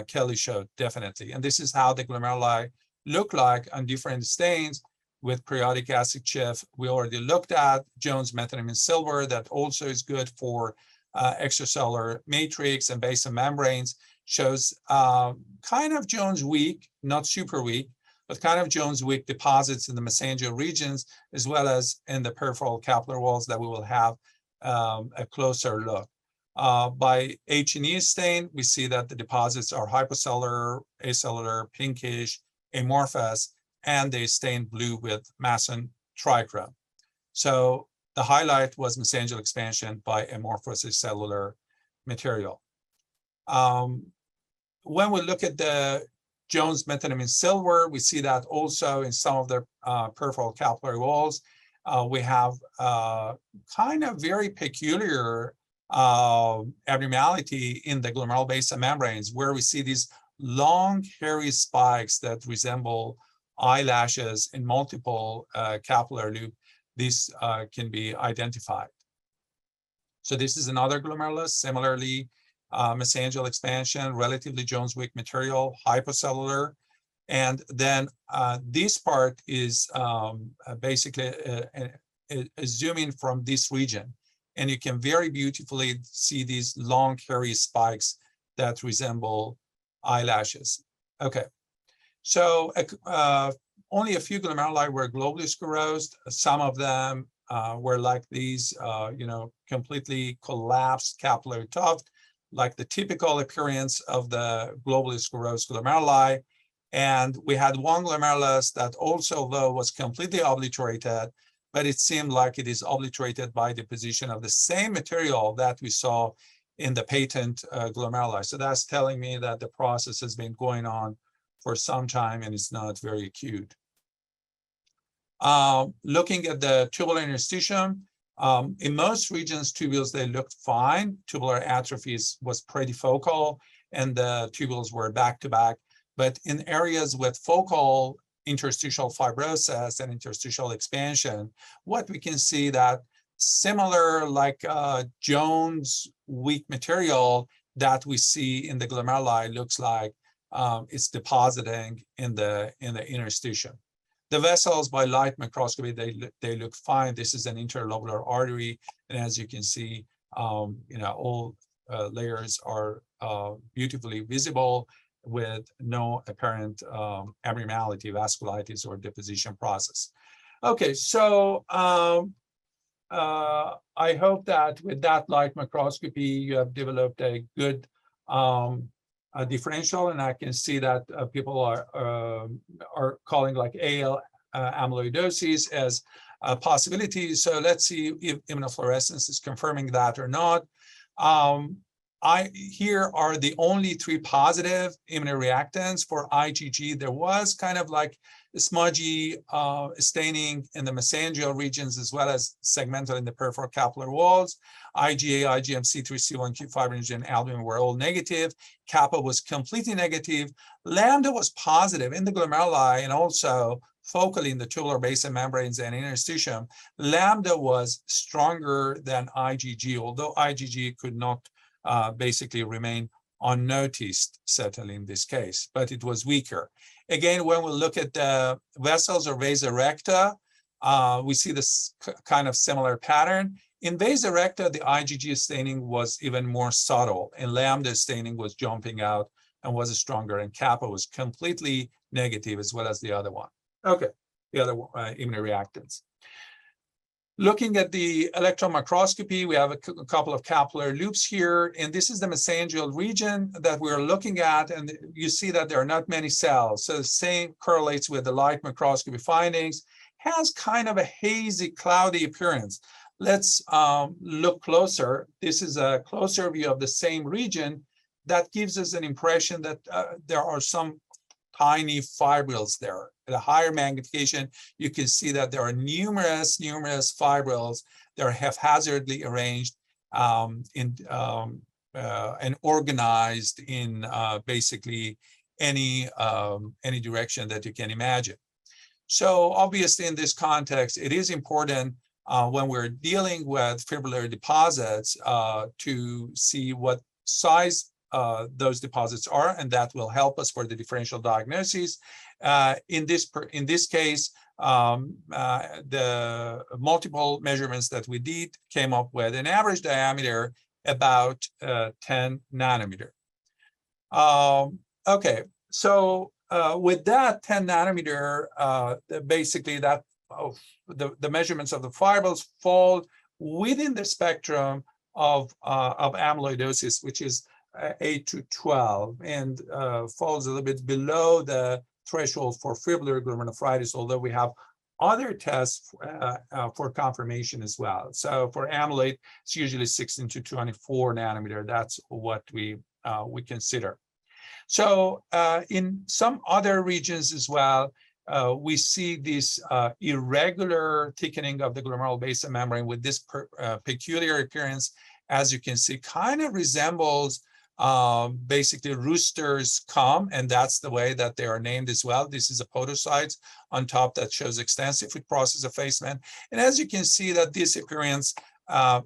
Kelly showed, definitely. And this is how the glomeruli look like on different stains with periodic acid chiff. We already looked at Jones methylamine silver, that also is good for extracellular matrix and basal membranes, shows kind of Jones weak, not super weak, but kind of Jones weak deposits in the mesangial regions, as well as in the peripheral capillary walls that we will have a closer look. By H&E stain, we see that the deposits are hypocellular, acellular, pinkish, amorphous, and they stain blue with Masson trichrome. So the highlight was mesangial expansion by amorphous acellular material. when we look at the Jones methylamine silver, we see that also in some of the peripheral capillary walls. We have kind of very peculiar abnormality in the glomerular basal membranes, where we see these long, hairy spikes that resemble eyelashes in multiple capillary loop. This can be identified. So this is another glomerulus, similarly, mesangial expansion, relatively Jones-Wick material, hypocellular. And then this part is basically a zoom in from this region. And you can very beautifully see these long, hairy spikes that resemble eyelashes. Okay, so only a few glomeruli were globally sclerosed. Some of them were like these, completely collapsed capillary tuft, like the typical appearance of the globally sclerosed glomeruli. And we had one glomerulus that also, though, was completely obliterated, but it seemed like it is obliterated by deposition of the same material that we saw in the patent glomeruli. So that's telling me that the process has been going on for some time and it's not very acute. Looking at the tubular interstitium, in most regions, tubules, they looked fine. Tubular atrophy was pretty focal and the tubules were back-to-back. But in areas with focal interstitial fibrosis and interstitial expansion, what we can see that similar like Jones weak material that we see in the glomeruli looks like it's depositing in the interstitium. The vessels by light microscopy, they look fine. This is an interlobular artery. And as you can see, all layers are beautifully visible with no apparent abnormality, vasculitis, or deposition process. Okay, so I hope that with that light microscopy, you have developed a good differential, and I can see that people are calling like AL amyloidosis as a possibility. So let's see if immunofluorescence is confirming that or not. Here are the only 3 positive immunoreactants for IgG. There was kind of like smudgy staining in the mesangial regions as well as segmental in the peripheral capillary walls. IgA, IgM, C3, C1q, fibrinogen, albumin were all negative. Kappa was completely negative. Lambda was positive in the glomeruli and also focally in the tubular basal membranes and interstitium. Lambda was stronger than IgG, although IgG could not basically remain unnoticed, certainly in this case, but it was weaker. Again, when we look at the vessels or vasa recta, we see this kind of similar pattern. In vasa recta, the IgG staining was even more subtle, and lambda staining was jumping out and was stronger, and kappa was completely negative as well as the other one. Okay, the other immunoreactants. Looking at the electron microscopy, we have a couple of capillary loops here, and this is the mesangial region that we're looking at, and you see that there are not many cells. So the same correlates with the light microscopy findings, has kind of a hazy, cloudy appearance. Let's look closer. This is a closer view of the same region that gives us an impression that there are some tiny fibrils there. At a higher magnification, you can see that there are numerous fibrils that are haphazardly arranged and organized in basically any direction that you can imagine. So obviously in this context, it is important when we're dealing with fibrillary deposits to see what size those deposits are, and that will help us for the differential diagnosis. In this case, the multiple measurements that we did came up with an average diameter about 10 nanometer. Okay, so with that 10 nanometer, basically that the measurements of the fibrils fall within the spectrum of amyloidosis, which is 8 to 12, and falls a little bit below the threshold for fibrillar glomerulonephritis, although we have other tests for confirmation as well. So for amyloid, it's usually 16 to 24 nanometer. That's what we consider. So in some other regions as well, we see this irregular thickening of the glomerular basal membrane with this peculiar appearance. As you can see, kind of resembles basically roosters' comb, and that's the way that they are named as well. This is a podocyte on top that shows extensive food process effacement. And as you can see that this appearance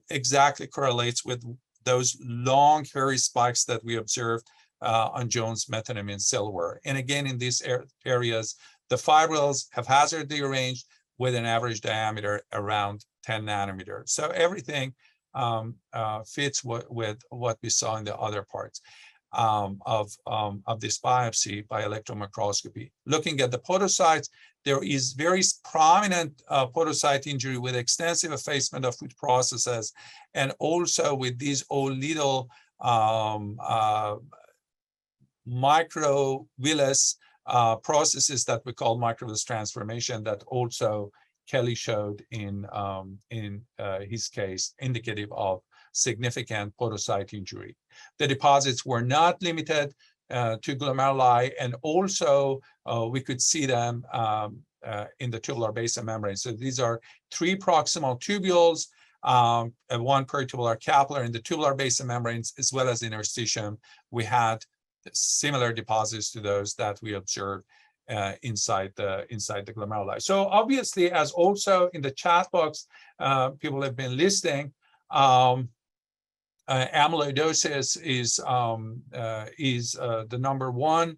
exactly correlates with those long hairy spikes that we observed on Jones methylamine silver. And again, in these areas, the fibrils haphazardly arranged with an average diameter around 10 nanometers. So everything fits with what we saw in the other parts of this biopsy by electron microscopy. Looking at the podocytes, there is very prominent podocyte injury with extensive effacement of food processes, and also with these all little microvillus processes that we call microvillus transformation that also Kelly showed in his case, indicative of significant podocyte injury. The deposits were not limited to glomeruli, and also we could see them in the tubular basal membrane. So these are 3 proximal tubules, and 1 peritubular capillary in the tubular basal membranes, as well as interstitium. We had similar deposits to those that we observed inside the glomeruli. So obviously, as also in the chat box, people have been listing, amyloidosis is the number 1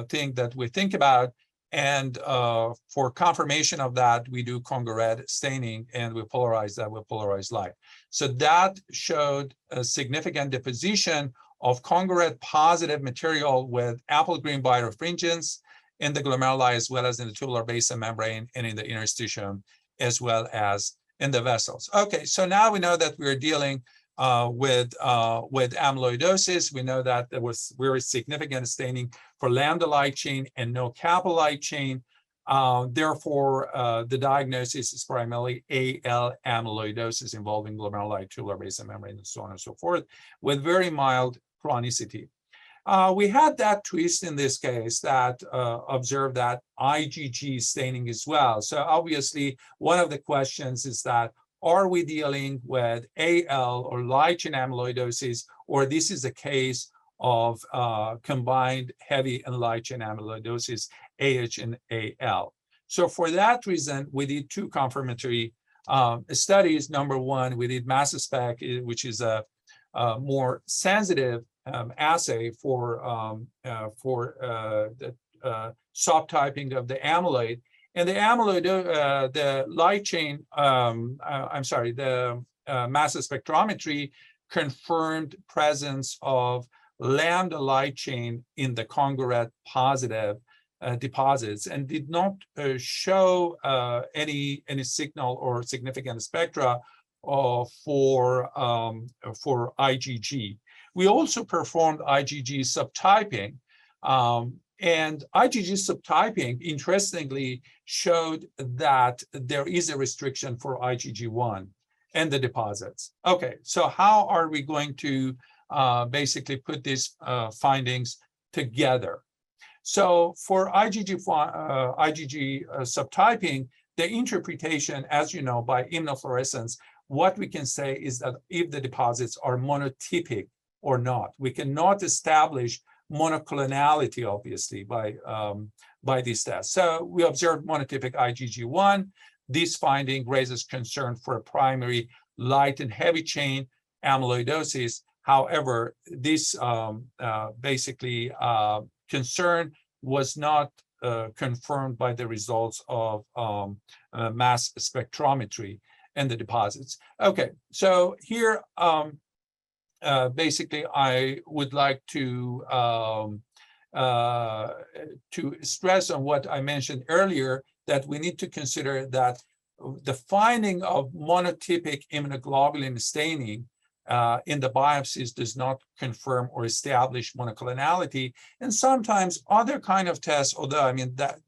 thing that we think about. And for confirmation of that, we do Congo red staining, and we polarize that with polarized light. So that showed a significant deposition of Congo red positive material with apple green birefringence in the glomeruli, as well as in the tubular basal membrane and in the interstitium, as well as in the vessels. Okay, so now we know that we're dealing with amyloidosis. We know that there was very significant staining for lambda light chain and no kappa light chain. Therefore, the diagnosis is primarily AL amyloidosis involving glomeruli, tubular basal membrane, and so on and so forth, with very mild chronicity. We had that twist in this case that observed that IgG staining as well. So obviously, one of the questions is that, are we dealing with AL or light chain amyloidosis, or this is a case of combined heavy and light chain amyloidosis, AH and AL? So for that reason, we did 2 confirmatory studies. Number 1, we did mass spec, which is a more sensitive assay for the subtyping of the amyloid. And the amyloid, the light chain, the mass spectrometry confirmed presence of lambda light chain in the Congo red positive deposits, and did not show any signal or significant spectra for IgG. We also performed IgG subtyping, and IgG subtyping, interestingly, showed that there is a restriction for IgG1 and the deposits. Okay, so how are we going to basically put these findings together? So for IgG subtyping, the interpretation, as you know, by immunofluorescence, what we can say is that if the deposits are monotypic or not. We cannot establish monoclonality, obviously, by these tests. So we observed monotypic IgG1. This finding raises concern for a primary light and heavy chain amyloidosis. However, this basically concern was not confirmed by the results of mass spectrometry and the deposits. Okay, so here basically I would like to stress on what I mentioned earlier, that we need to consider that the finding of monotypic immunoglobulin staining in the biopsies does not confirm or establish monoclonality. And sometimes other kind of tests, although I mean that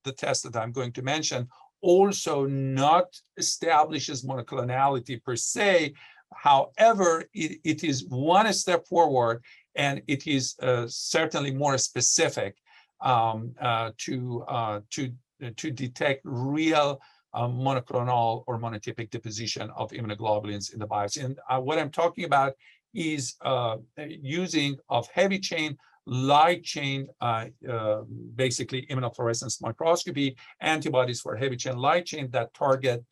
the test that I'm going to mention also not establishes monoclonality per se. However, it is one step forward and it is certainly more specific to detect real monoclonal or monotypic deposition of immunoglobulins in the biopsy. And what I'm talking about is using of heavy chain, light chain, basically immunofluorescence microscopy, antibodies for heavy chain, light chain that target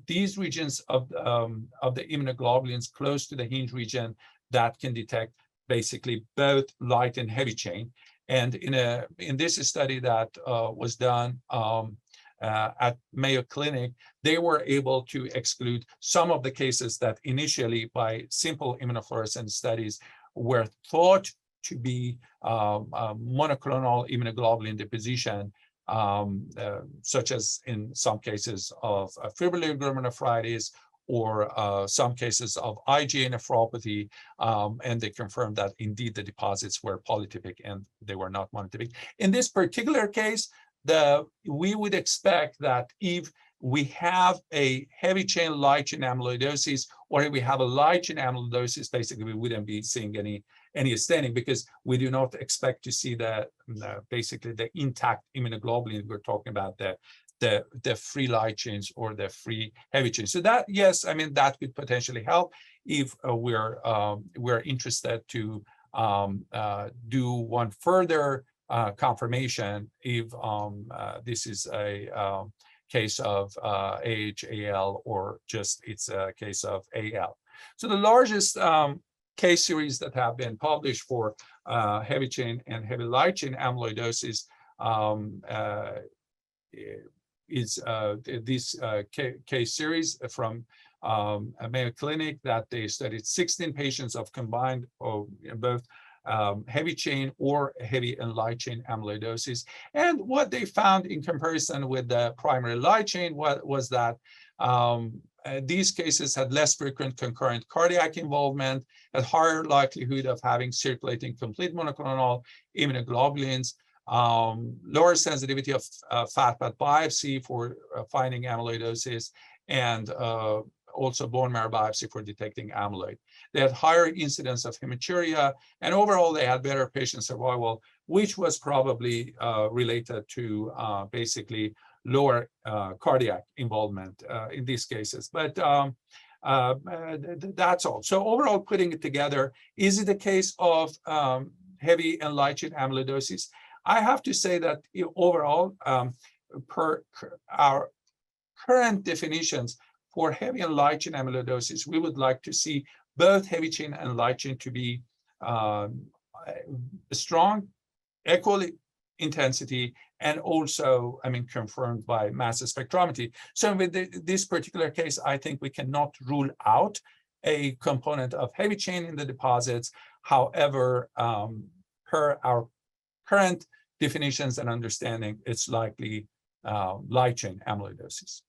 these regions of the immunoglobulins close to the hinge region that can detect basically both light and heavy chain. And in this study that was done at Mayo Clinic, they were able to exclude some of the cases that initially by simple immunofluorescence studies were thought to be monoclonal immunoglobulin deposition, such as in some cases of fibrillar glomerulonephritis or some cases of IgA nephropathy, and they confirmed that indeed the deposits were polytypic and they were not monotypic. In this particular case, we would expect that if we have a heavy chain light chain amyloidosis, or if we have a light chain amyloidosis, basically we wouldn't be seeing any staining, because we do not expect to see basically the intact immunoglobulin. We're talking about the free light chains or the free heavy chains. So that, yes, I mean, that could potentially help if we're interested to do one further confirmation if this is a case of AHAL or just it's a case of AL. So the largest case series that have been published for heavy chain and heavy light chain amyloidosis is this case series from Mayo Clinic that they studied 16 patients of combined both heavy chain or heavy and light chain amyloidosis. And what they found in comparison with the primary light chain was that these cases had less frequent concurrent cardiac involvement, had higher likelihood of having circulating complete monoclonal immunoglobulins, lower sensitivity of fat pad biopsy for finding amyloidosis, and also bone marrow biopsy for detecting amyloid. They had higher incidence of hematuria, and overall they had better patient survival, which was probably related to basically lower cardiac involvement in these cases. But that's all. So overall, putting it together, is it a case of heavy and light chain amyloidosis? I have to say that overall, per our current definitions for heavy and light chain amyloidosis, we would like to see both heavy chain and light chain to be strong, equally intensity, and also, I mean, confirmed by mass spectrometry. So with this particular case, I think we cannot rule out a component of heavy chain in the deposits. However, per our current definitions and understanding, it's likely light chain amyloidosis.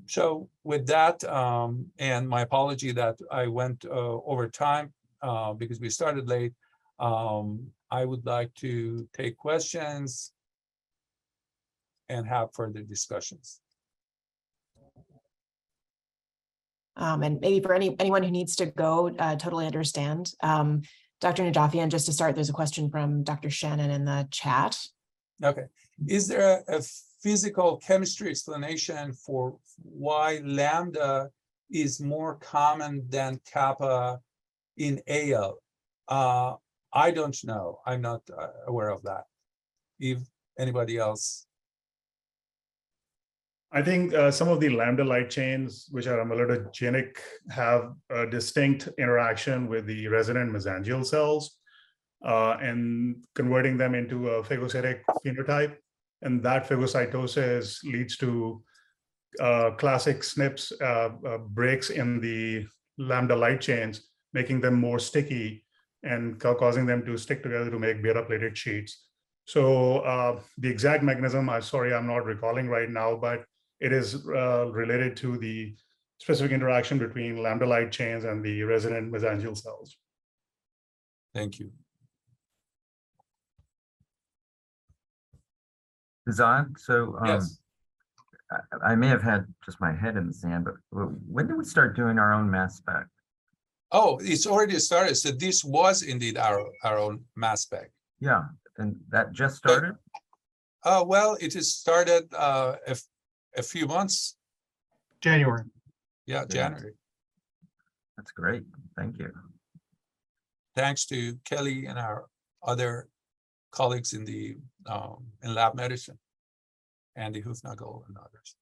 So with that, and my apology that I went over time because we started late, I would like to take questions and have further discussions. And maybe for anyone who needs to go, totally understand. Dr. Najafian, just to start, there's a question from Dr. Shannon in the chat. Okay. Is there a physical chemistry explanation for why lambda is more common than kappa in AL? I don't know. I'm not aware of that. If anybody else. I think some of the lambda light chains, which are amyloidogenic, have a distinct interaction with the resident mesangial cells and converting them into a phagocytic phenotype. And that phagocytosis leads to classic SNPs breaks in the lambda light chains, making them more sticky and causing them to stick together to make beta-plated sheets. So the exact mechanism, I'm sorry, I'm not recalling right now, but it is related to the specific interaction between lambda light chains and the resident mesangial cells. Thank you. Zahn, so yes. I may have had just my head in the sand, but when did we start doing our own mass spec? Oh, it's already started. So this was indeed our own mass spec. Yeah, and that just started? Well, it has started a few months. January. Yeah, January. That's great. Thank you. Thanks to Kelly and our other colleagues in the in lab medicine, Andy Hufnagel and others.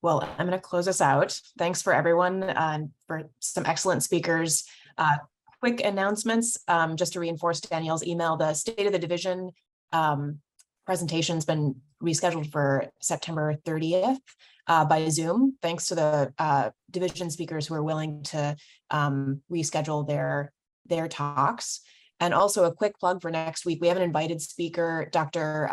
Well, I'm going to close us out. Thanks for everyone for some excellent speakers. Quick announcements, just to reinforce Danielle's email, the State of the Division presentation has been rescheduled for September 30th by Zoom, thanks to the division speakers who are willing to reschedule their talks. And also a quick plug for next week. We have an invited speaker, Dr.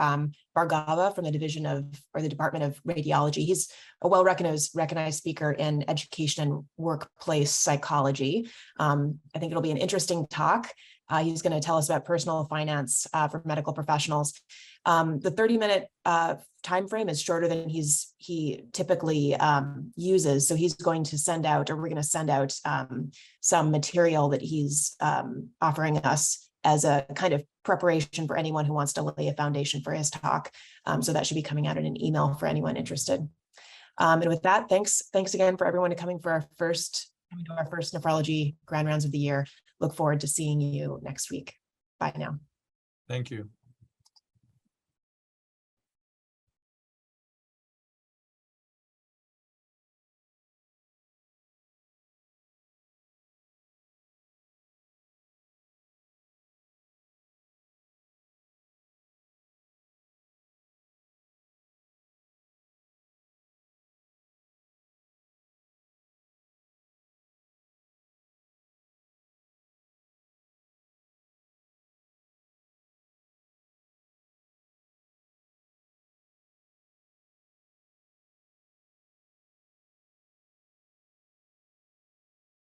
Bhargava from the Department of Radiology. He's a well-recognized speaker in education and workplace psychology. I think it'll be an interesting talk. He's going to tell us about personal finance for medical professionals. The 30-minute time frame is shorter than he typically uses. So he's going to send out, or we're going to send out some material that he's offering us as a kind of preparation for anyone who wants to lay a foundation for his talk. So that should be coming out in an email for anyone interested. And with that, thanks again for everyone coming to our first nephrology grand rounds of the year. Look forward to seeing you next week. Bye now. Thank you.